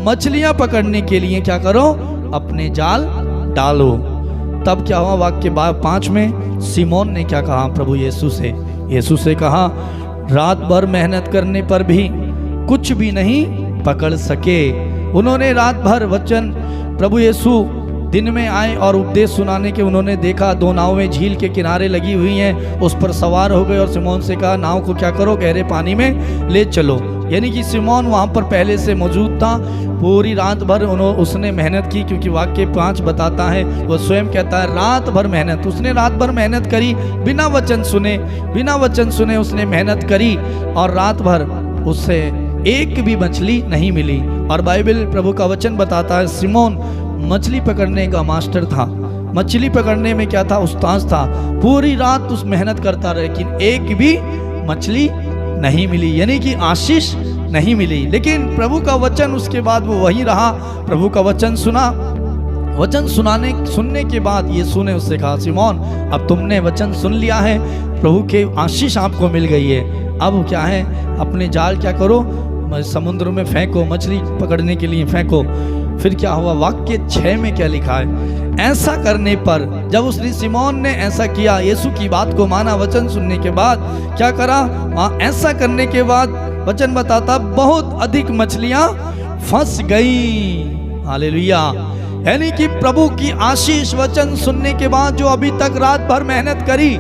मछलियां पकड़ने के लिए क्या करो? अपने जाल डालो। तब क्या हुआ? वाक्य 5 में सिमोन ने क्या कहा? प्रभु यीशु से कहा, रात भर मेहनत करने पर भी कुछ भी नहीं पकड़ सके। उन्होंने रात भर वचन, प्रभु यीशु दिन में आए और उपदेश सुनाने के उन्होंने देखा 2 नावें झील के किनारे लगी हुई हैं, उस पर सवार हो गए और सिमोन से कहा, नाव को क्या करो? गहरे पानी में ले चलो। यानी कि सिमोन वहाँ पर पहले से मौजूद था। पूरी रात भर उसने मेहनत की, क्योंकि वाक्य 5 बताता है, वो स्वयं कहता है, रात भर मेहनत। उसने रात भर मेहनत करी, बिना वचन सुने उसने मेहनत करी और रात भर उससे एक भी मछली नहीं मिली। और बाइबल, प्रभु का वचन बताता है, सिमोन मछली पकड़ने का मास्टर था, मछली पकड़ने में क्या था? उस्ताद था। पूरी रात उस मेहनत करता रहा, लेकिन एक भी मछली नहीं मिली, यानी कि आशीष नहीं मिली। लेकिन प्रभु का वचन, उसके बाद वो वहीं रहा, प्रभु का वचन सुना। वचन सुनने के बाद यीशु ने उससे कहा, सिमोन, अब तुमने वचन सुन लिया है, प्रभु के आशीष आपको मिल गई है। अब क्या है? अपने जाल क्या करो? समुद्र में फेंको, मछली पकड़ने के लिए फेंको। फिर क्या हुआ? वाक्य 6 में क्या लिखा है? ऐसा करने पर, जब उसने, सिमोन ने ऐसा किया, यीशु की बात को माना, वचन सुनने के बाद क्या करा? ऐसा करने के बाद वचन बताता, बहुत अधिक मछलियां फंस गई। हालेलुया। यानी कि प्रभु की आशीष, वचन सुनने के बाद जो अभी तक रात भर मेहनत करी,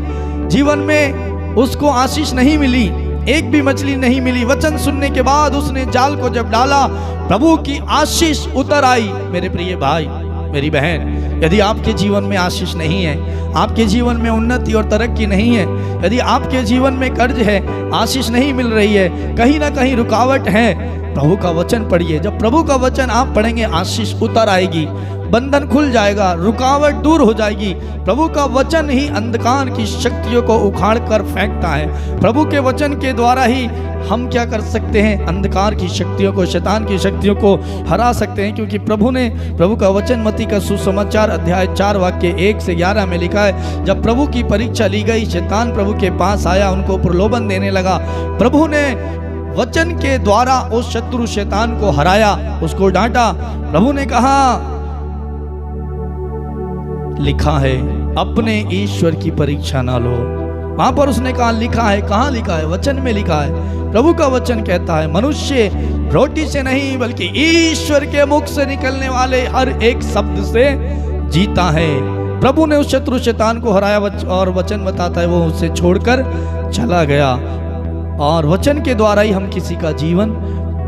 जीवन में उसको आशीष नहीं मिली, एक भी मछली नहीं मिली। वचन सुनने के बाद उसने जाल को जब डाला, प्रभु की आशीष उतर आई। मेरे प्रिय भाई, मेरी बहन, यदि आपके जीवन में आशीष नहीं है, आपके जीवन में उन्नति और तरक्की नहीं है, यदि आपके जीवन में कर्ज है, आशीष नहीं मिल रही है, कहीं ना कहीं रुकावट है, प्रभु का वचन पढ़िए। जब प्रभु का वचन आप पढ़ेंगे, आशीष उतर आएगी, बंधन खुल जाएगा, रुकावट दूर हो जाएगी। प्रभु का वचन ही अंधकार की शक्तियों को उखाड़ कर फेंकता है। प्रभु के वचन के द्वारा ही हम क्या कर सकते हैं? अंधकार की शक्तियों को, शैतान की शक्तियों को हरा सकते हैं। क्योंकि प्रभु का वचन मत्ती का सुसमाचार अध्याय 4 वाक्य 1 से 11 में लिखा है, जब प्रभु की परीक्षा ली गई, शैतान प्रभु के पास आया, उनको प्रलोभन देने लगा। प्रभु ने वचन के द्वारा उस शत्रु शैतान को हराया, उसको डांटा। प्रभु ने कहा, लिखा है, अपने ईश्वर की परीक्षा ना लो। वहां पर उसने कहा लिखा है, कहाँ लिखा है? वचन में लिखा है। प्रभु का वचन कहता है मनुष्य रोटी से नहीं बल्कि ईश्वर के मुख से निकलने वाले हर एक शब्द से जीता है। प्रभु ने उस शत्रु शैतान को हराया और वचन बताता है वो उसे छोड़कर चला गया। और वचन के द्वारा ही हम किसी का जीवन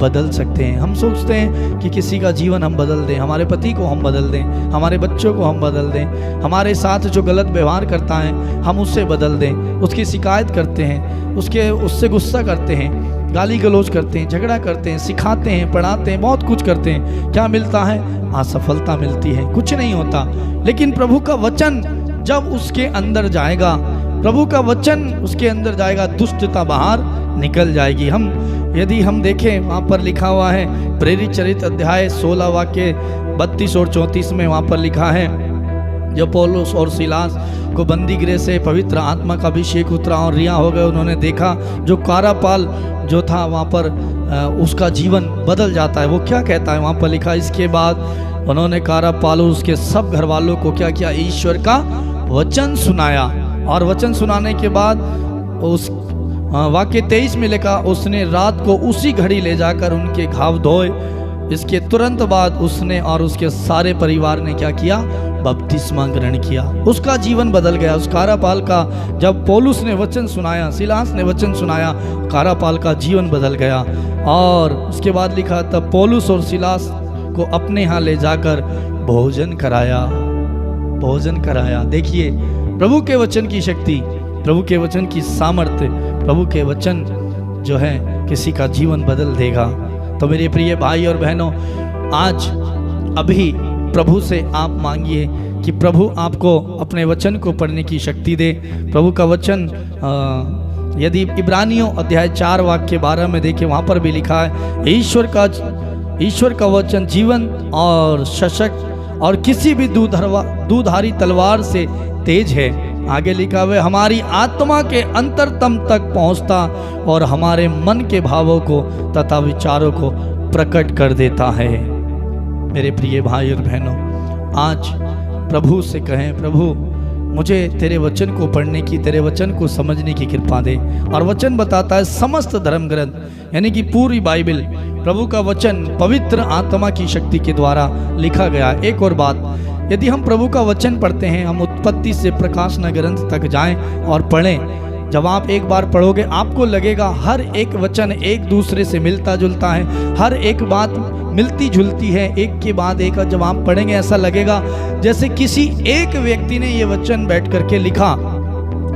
बदल सकते हैं। हम सोचते हैं कि किसी का जीवन हम बदल दें, हमारे पति को हम बदल दें, हमारे बच्चों को हम बदल दें, हमारे साथ जो गलत व्यवहार करता है हम उससे बदल दें, उसकी शिकायत करते हैं, उससे गुस्सा करते हैं, गाली गलौज करते हैं, झगड़ा करते हैं, सिखाते हैं, पढ़ाते हैं, बहुत कुछ करते हैं। क्या मिलता है? असफलता मिलती है, कुछ नहीं होता। लेकिन प्रभु का वचन जब उसके अंदर जाएगा, प्रभु का वचन उसके अंदर जाएगा, दुष्टता बाहर निकल जाएगी। यदि हम देखें वहाँ पर लिखा हुआ है प्रेरित चरित्र अध्याय 16 वाक्य 32 और 34 में वहाँ पर लिखा है जब पौलुस और सीलास को बंदी गृह से पवित्र आत्मा का अभिषेक उतरा और रिहा हो गए, उन्होंने देखा जो कारापाल जो था वहाँ पर उसका जीवन बदल जाता है। वो क्या कहता है? वहाँ पर लिखा, इसके बाद उन्होंने कारापाल और उसके सब घर वालों को क्या किया? ईश्वर का वचन सुनाया। और वचन सुनाने के बाद उस वाक्य 23 में लिखा, उसने रात को उसी घड़ी ले जाकर उनके घाव धोए। इसके तुरंत बाद उसने और उसके सारे परिवार ने क्या किया? बपतिस्मा ग्रहण किया। उसका जीवन बदल गया। उस कारापाल का जब पौलुस ने वचन सुनाया, सिलास ने वचन सुनाया, कारापाल का जीवन बदल गया। और उसके बाद लिखा, तब पौलुस और सिलास को अपने यहाँ ले जाकर भोजन कराया। भोजन कराया। देखिए प्रभु के वचन की शक्ति, प्रभु के वचन की सामर्थ्य, प्रभु के वचन जो है किसी का जीवन बदल देगा। तो मेरे प्रिय भाई और बहनों, आज अभी प्रभु से आप मांगिए कि प्रभु आपको अपने वचन को पढ़ने की शक्ति दे। प्रभु का वचन यदि इब्रानियों अध्याय 4 वाक्य 12 में देखें, वहाँ पर भी लिखा है, ईश्वर का वचन जीवन और सशक्त और किसी भी दूधारी तलवार से तेज है। आगे लिखा हुआ, हमारी आत्मा के अंतरतम तक पहुंचता और हमारे मन के भावों को तथा विचारों को प्रकट कर देता है। मेरे प्रिय भाई और बहनों, आज प्रभु से कहें, प्रभु मुझे तेरे वचन को पढ़ने की, तेरे वचन को समझने की कृपा दे। और वचन बताता है समस्त धर्म ग्रंथ यानी कि पूरी बाइबल, प्रभु का वचन पवित्र आत्मा की शक्ति के द्वारा लिखा गया। एक और बात, यदि हम प्रभु का वचन पढ़ते हैं, हम उत्पत्ति से प्रकाशना ग्रंथ तक जाएं और पढ़ें। जब आप एक बार पढ़ोगे आपको लगेगा हर एक वचन एक दूसरे से मिलता जुलता है, हर एक बात मिलती जुलती है, एक के बाद एक। जब आप पढ़ेंगे ऐसा लगेगा जैसे किसी एक व्यक्ति ने ये वचन बैठ करके लिखा,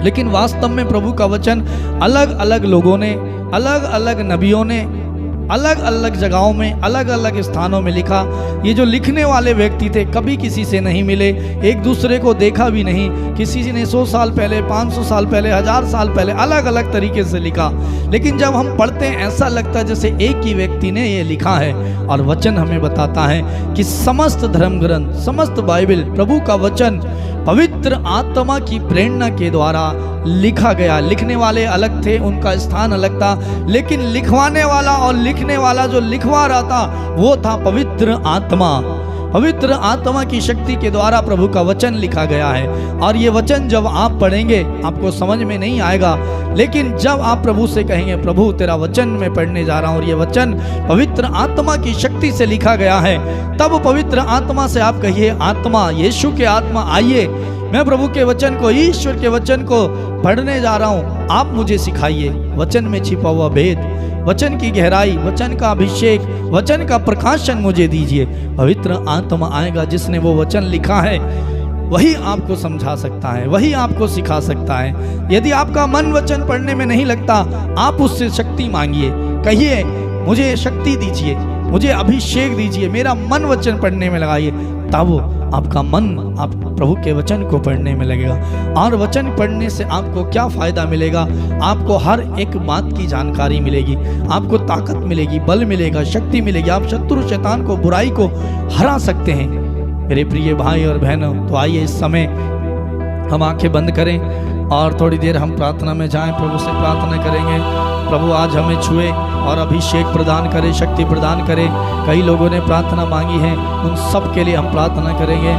लेकिन वास्तव में प्रभु का वचन अलग अलग लोगों ने, अलग अलग नबियों ने अलग अलग जगहों में, अलग अलग स्थानों में लिखा। ये जो लिखने वाले व्यक्ति थे कभी किसी से नहीं मिले, एक दूसरे को देखा भी नहीं, किसी ने 100 साल पहले, 500 साल पहले, 1000 साल पहले अलग अलग तरीके से लिखा। लेकिन जब हम पढ़ते हैं ऐसा लगता है जैसे एक ही व्यक्ति ने ये लिखा है। और वचन हमें बताता है कि समस्त धर्म ग्रंथ, समस्त बाइबल प्रभु का वचन पवित्र आत्मा की प्रेरणा के द्वारा लिखा गया। लिखने वाले अलग थे, उनका स्थान अलग था, लेकिन लिखवाने वाला और लिखने वाला जो लिखवा रहा था वो था पवित्र आत्मा। पवित्र आत्मा की शक्ति के द्वारा प्रभु का वचन लिखा गया है। और ये वचन जब आप पढ़ेंगे आपको समझ में नहीं आएगा, लेकिन जब आप प्रभु से कहेंगे, प्रभु तेरा वचन मैं पढ़ने जा रहा हूँ और ये वचन पवित्र आत्मा की शक्ति से लिखा गया है, तब पवित्र आत्मा से आप कहिए, आत्मा, यीशु के आत्मा आइए, मैं प्रभु के वचन को, ईश्वर के वचन को पढ़ने जा रहा हूँ, आप मुझे सिखाइए। वचन में छिपा हुआ भेद, वचन की गहराई, वचन का अभिषेक, वचन का प्रकाशन मुझे दीजिए। पवित्र आत्मा आएगा, जिसने वो वचन लिखा है वही आपको समझा सकता है, वही आपको सिखा सकता है। यदि आपका मन वचन पढ़ने में नहीं लगता, आप उससे शक्ति मांगिए, कहिए मुझे शक्ति दीजिए, मुझे अभिषेक दीजिए, मेरा मन वचन पढ़ने में लगाइए, तब आपका मन आप प्रभु के वचन को पढ़ने में लगेगा। और वचन पढ़ने से आपको क्या फ़ायदा मिलेगा? आपको हर एक बात की जानकारी मिलेगी, आपको ताकत मिलेगी, बल मिलेगा, शक्ति मिलेगी, आप शत्रु शैतान को, बुराई को हरा सकते हैं। मेरे प्रिय भाई और बहनों, तो आइए इस समय हम आंखें बंद करें और थोड़ी देर हम प्रार्थना में जाएं, प्रभु से प्रार्थना करेंगे। प्रभु आज हमें छुए और अभिषेक प्रदान करे, शक्ति प्रदान करे। कई लोगों ने प्रार्थना मांगी है, उन सब के लिए हम प्रार्थना करेंगे।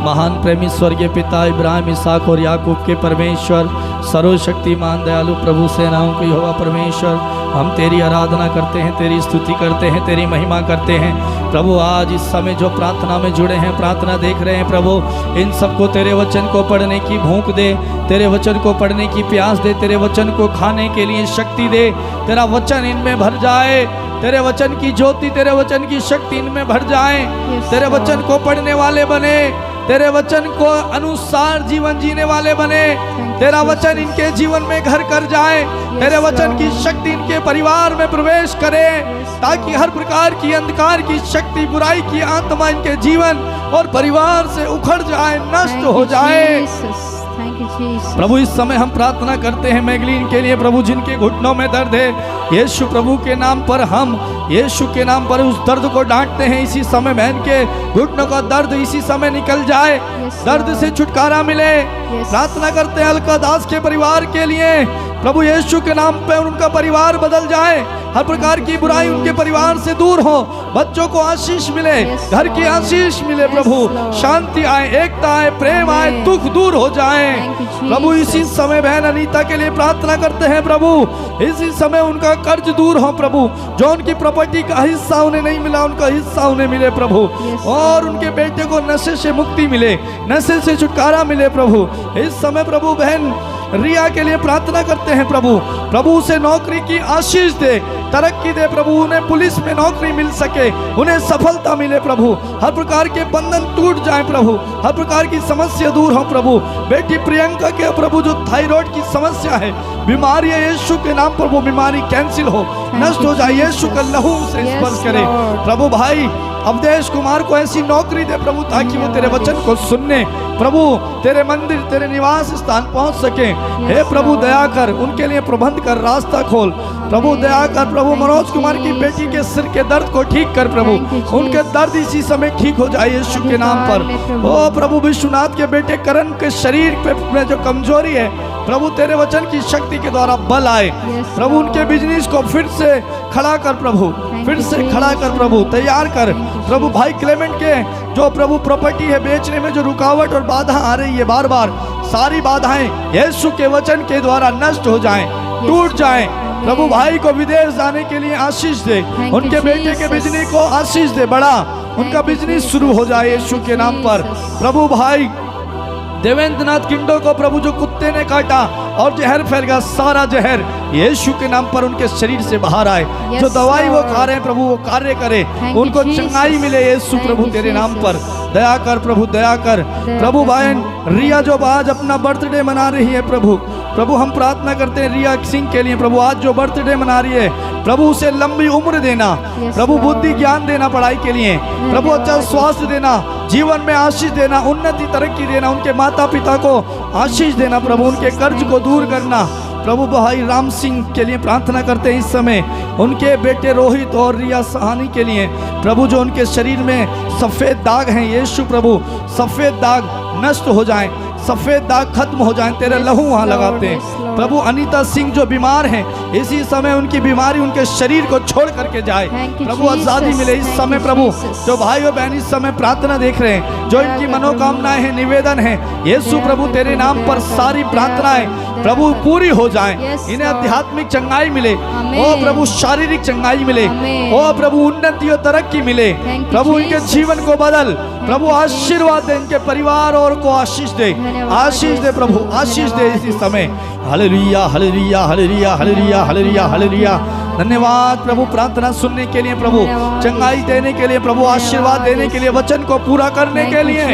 महान प्रेमी स्वर्गीय पिता इब्राहिम, इसहाक और याकूब के परमेश्वर, सर्वशक्तिमान दयालु प्रभु सेनाओं के यहोवा परमेश्वर, हम तेरी आराधना करते हैं, तेरी स्तुति करते हैं, तेरी महिमा करते हैं प्रभु। आज इस समय जो प्रार्थना में जुड़े हैं, प्रार्थना देख रहे हैं प्रभु, इन सबको तेरे वचन को पढ़ने की भूख दे, तेरे वचन को पढ़ने की प्यास दे, तेरे वचन को खाने के लिए शक्ति दे, तेरा वचन इनमें भर जाए, तेरे वचन की ज्योति, तेरे वचन की शक्ति इनमें भर जाए, तेरे वचन को पढ़ने वाले बने, तेरे वचन को अनुसार जीवन जीने वाले बने, तेरा वचन इनके जीवन में घर कर जाए, तेरे वचन की शक्ति इनके परिवार में प्रवेश करे, ताकि हर प्रकार की अंधकार की शक्ति, बुराई की आत्मा इनके जीवन और परिवार से उखड़ जाए, नष्ट हो जाए प्रभु। इस समय हम प्रार्थना करते हैं मैगलीन के लिए प्रभु, जिनके घुटनों में दर्द है, यीशु प्रभु के नाम पर हम यीशु के नाम पर उस दर्द को डांटते हैं। इसी समय बहन के घुटनों का दर्द इसी समय निकल जाए, दर्द से छुटकारा मिले। प्रार्थना करते हैं अलका दास के परिवार के लिए प्रभु, यीशु के नाम पर उनका परिवार बदल जाए, हर प्रकार की बुराई उनके परिवार से दूर हो, बच्चों को आशीष मिले, घर की आशीष मिले प्रभु, शांति आए, एकता आए, प्रेम आए, दुख दूर हो जाए प्रभु। इसी समय बहन अनीता के लिए प्रार्थना करते हैं प्रभु, इसी समय उनका कर्ज दूर हो प्रभु, जो उनकी प्रॉपर्टी का हिस्सा उन्हें नहीं मिला, उनका हिस्सा उन्हें मिले प्रभु, और उनके बेटे को नशे से मुक्ति मिले, नशे से छुटकारा मिले प्रभु। इस समय प्रभु बहन रिया के लिए प्रार्थना करते हैं प्रभु, प्रभु उसे नौकरी की आशीष दे, तरक्की दे प्रभु, उन्हें पुलिस में नौकरी मिल सके, उन्हें सफलता मिले प्रभु, हर प्रकार के बंधन टूट जाए प्रभु, हर प्रकार की समस्या दूर हो प्रभु। बेटी प्रियंका के प्रभु जो थायराइड की समस्या है, बीमारी है, यीशु के नाम पर वो बीमारी कैंसिल हो, नष्ट हो जाए, यीशु का लहू से स्पर्श करे प्रभु। भाई अवधेश कुमार को ऐसी नौकरी दे प्रभु, ताकि वो तेरे वचन को सुनने प्रभु, तेरे मंदिर, तेरे निवास स्थान पहुंच सके। हे प्रभु दया कर, उनके लिए प्रबंध कर, रास्ता खोल प्रभु, दया कर प्रभु। मनोज कुमार की बेटी के सिर के दर्द को ठीक कर प्रभु, उनके दर्द इसी समय ठीक हो जाए यीशु के नाम पर। ओ प्रभु विश्वनाथ के बेटे करण के शरीर पे जो कमजोरी है प्रभु, तेरे वचन की शक्ति के द्वारा बल आए प्रभु, उनके बिजनेस को फिर से खड़ा कर प्रभु, फिर से खड़ा कर प्रभु, तैयार कर प्रभु। भाई क्लेमेंट के जो प्रभु प्रॉपर्टी है बेचने में जो रुकावट और बाधा आ रही है, बार बार सारी बाधाएं यीशु के वचन के द्वारा नष्ट हो जाएं, टूट जाएं प्रभु। भाई को विदेश जाने के लिए आशीष दे, उनके बेटे के बिजनेस को आशीष दे, बड़ा उनका बिजनेस शुरू हो जाए यीशु के नाम पर प्रभु। भाई देवेंद्र नाथ किंडो को प्रभु जो कुत्ते ने काटा और जहर फैल गया, सारा जहर यीशु के नाम पर उनके शरीर से बाहर आए, जो दवाई वो खा रहे हैं प्रभु वो कार्य करे, उनको चंगाई मिले यीशु प्रभु तेरे नाम पर। दया कर प्रभु, दया कर प्रभु। बहन रिया जो आज अपना बर्थडे मना रही है प्रभु, प्रभु हम प्रार्थना करते हैं रिया सिंह के लिए प्रभु, आज जो बर्थडे मना रही है प्रभु, उसे लंबी उम्र देना प्रभु, बुद्धि ज्ञान देना पढ़ाई के लिए प्रभु, अच्छा स्वास्थ्य देना, जीवन में आशीष देना, उन्नति तरक्की देना, उनके माता पिता को आशीष देना प्रभु, उनके कर्ज को दूर करना प्रभु। भाई राम सिंह के लिए प्रार्थना करते हैं इस समय, उनके बेटे रोहित और रिया सहानी के लिए प्रभु, जो उनके शरीर में सफ़ेद दाग हैं यीशु प्रभु, सफ़ेद दाग नष्ट हो जाएं, सफ़ेद दाग खत्म हो जाएं, तेरे लहू वहाँ लगाते हैं प्रभु। अनीता सिंह जो बीमार हैं, इसी समय उनकी बीमारी उनके शरीर को छोड़ करके जाए प्रभु, आज़ादी मिले इस समय प्रभु। जो भाई और बहन इस समय प्रार्थना देख रहे हैं, जो इनकी मनोकामनाएं हैं, निवेदन है यीशु प्रभु, तेरे नाम पर सारी प्रार्थनाएं प्रभु पूरी हो जाएं, इन्हें आध्यात्मिक चंगाई मिले ओ प्रभु, शारीरिक चंगाई मिले ओ प्रभु, उन्नति और तरक्की मिले प्रभु, इनके जीवन को बदल प्रभु, आशीर्वाद दे, इनके परिवार और को आशीष दे, आशीष दे प्रभु, आशीष दे इसी समय। Hallelujah hallelujah hallelujah hallelujah hallelujah hallelujah. धन्यवाद प्रभु प्रार्थना सुनने के लिए प्रभु, चंगाई देने के लिए प्रभु, आशीर्वाद देने के लिए, वचन को पूरा करने के लिए।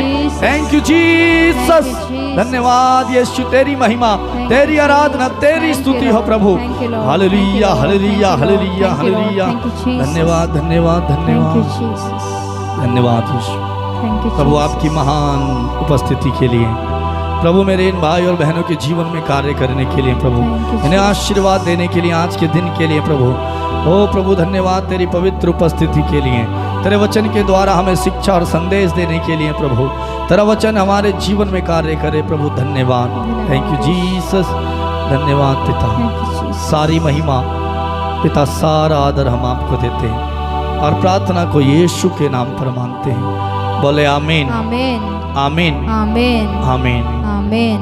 Thank you Jesus. धन्यवाद यीशु, तेरी महिमा, तेरी आराधना, तेरी स्तुति हो प्रभु। Hallelujah hallelujah hallelujah hallelujah. धन्यवाद धन्यवाद धन्यवाद धन्यवाद यीशु प्रभु, आपकी महान उपस्थिति के लिए प्रभु, मेरे इन भाई और बहनों के जीवन में कार्य करने के लिए प्रभु, इन्हें आशीर्वाद देने के लिए, आज के दिन के लिए प्रभु। ओ प्रभु धन्यवाद तेरी पवित्र उपस्थिति के लिए, तेरे वचन के द्वारा हमें शिक्षा और संदेश देने के लिए प्रभु, तेरा वचन हमारे जीवन में कार्य करे प्रभु। धन्यवाद, थैंक यू जीसस। धन्यवाद पिता, सारी महिमा पिता, सारा आदर हम आपको देते हैं और प्रार्थना को यीशु के नाम पर मानते हैं। बोले आमीन आमीन आमीन आमीन आमीन। आमीन।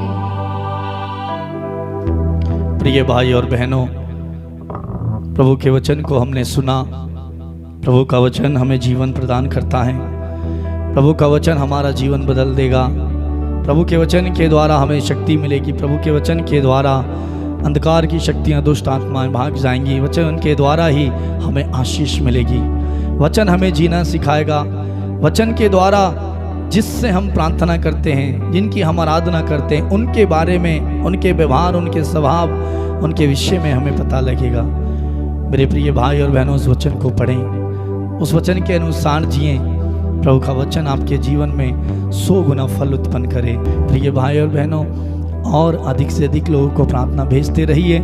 प्रिय भाई और बहनों, प्रभु के वचन को हमने सुना। प्रभु का वचन हमें जीवन प्रदान करता है। प्रभु का वचन हमारा जीवन बदल देगा। प्रभु के वचन के द्वारा हमें शक्ति मिलेगी। प्रभु के वचन के द्वारा अंधकार की शक्तियां, दुष्ट आत्माएं भाग जाएंगी। वचन के द्वारा ही हमें आशीष मिलेगी। वचन हमें जीना सिखाएगा। वचन के द्वारा जिससे हम प्रार्थना करते हैं, जिनकी हम आराधना करते हैं, उनके बारे में, उनके व्यवहार, उनके स्वभाव, उनके विषय में हमें पता लगेगा। मेरे प्रिय भाई और बहनों, उस वचन को पढ़ें, उस वचन के अनुसार जिएं। प्रभु का वचन आपके जीवन में 100 गुना फल उत्पन्न करे। प्रिय भाई और बहनों, और अधिक से अधिक लोगों को प्रार्थना भेजते रहिए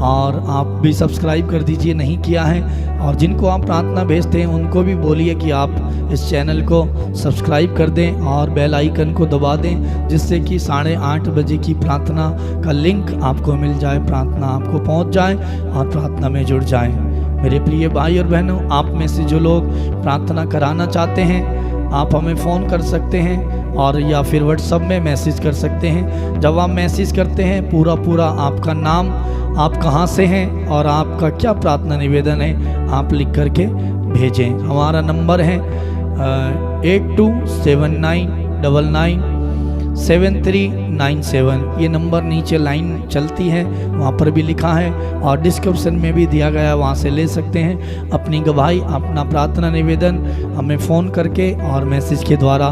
और आप भी सब्सक्राइब कर दीजिए, नहीं किया है। और जिनको आप प्रार्थना भेजते हैं उनको भी बोलिए कि आप इस चैनल को सब्सक्राइब कर दें और बेल आइकन को दबा दें, जिससे कि 8:30 बजे की प्रार्थना का लिंक आपको मिल जाए, प्रार्थना आपको पहुंच जाए और प्रार्थना में जुड़ जाएं। मेरे प्रिय भाई और बहनों, आप में से जो लोग प्रार्थना कराना चाहते हैं, आप हमें फ़ोन कर सकते हैं और या फिर व्हाट्सएप में मैसेज कर सकते हैं। जब आप मैसेज करते हैं, पूरा आपका नाम, आप कहाँ से हैं और आपका क्या प्रार्थना निवेदन है, आप लिख करके भेजें। हमारा नंबर है 8279997397। ये नंबर नीचे लाइन चलती है, वहाँ पर भी लिखा है और डिस्क्रिप्शन में भी दिया गया है, वहाँ से ले सकते हैं। अपनी गवाही, अपना प्रार्थना निवेदन हमें फ़ोन करके और मैसेज के द्वारा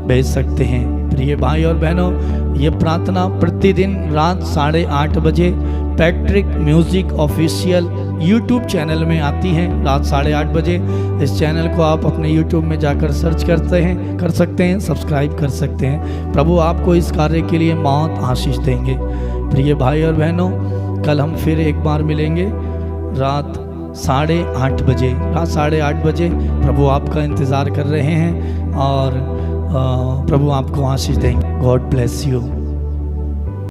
भेज सकते हैं। प्रिय भाई और बहनों, ये प्रार्थना प्रतिदिन रात 8:30 बजे Patrick music official YouTube channel में आती है, रात 8:30 बजे। इस चैनल को आप अपने यूट्यूब में जाकर सर्च कर सकते हैं, सब्सक्राइब कर सकते हैं। प्रभु आपको इस कार्य के लिए बहुत आशीष देंगे। प्रिय भाई और बहनों, कल हम फिर एक बार मिलेंगे रात 8:30 बजे। रात 8:30 बजे प्रभु आपका इंतज़ार कर रहे हैं और प्रभु आपको आशीष देंगे। God bless you.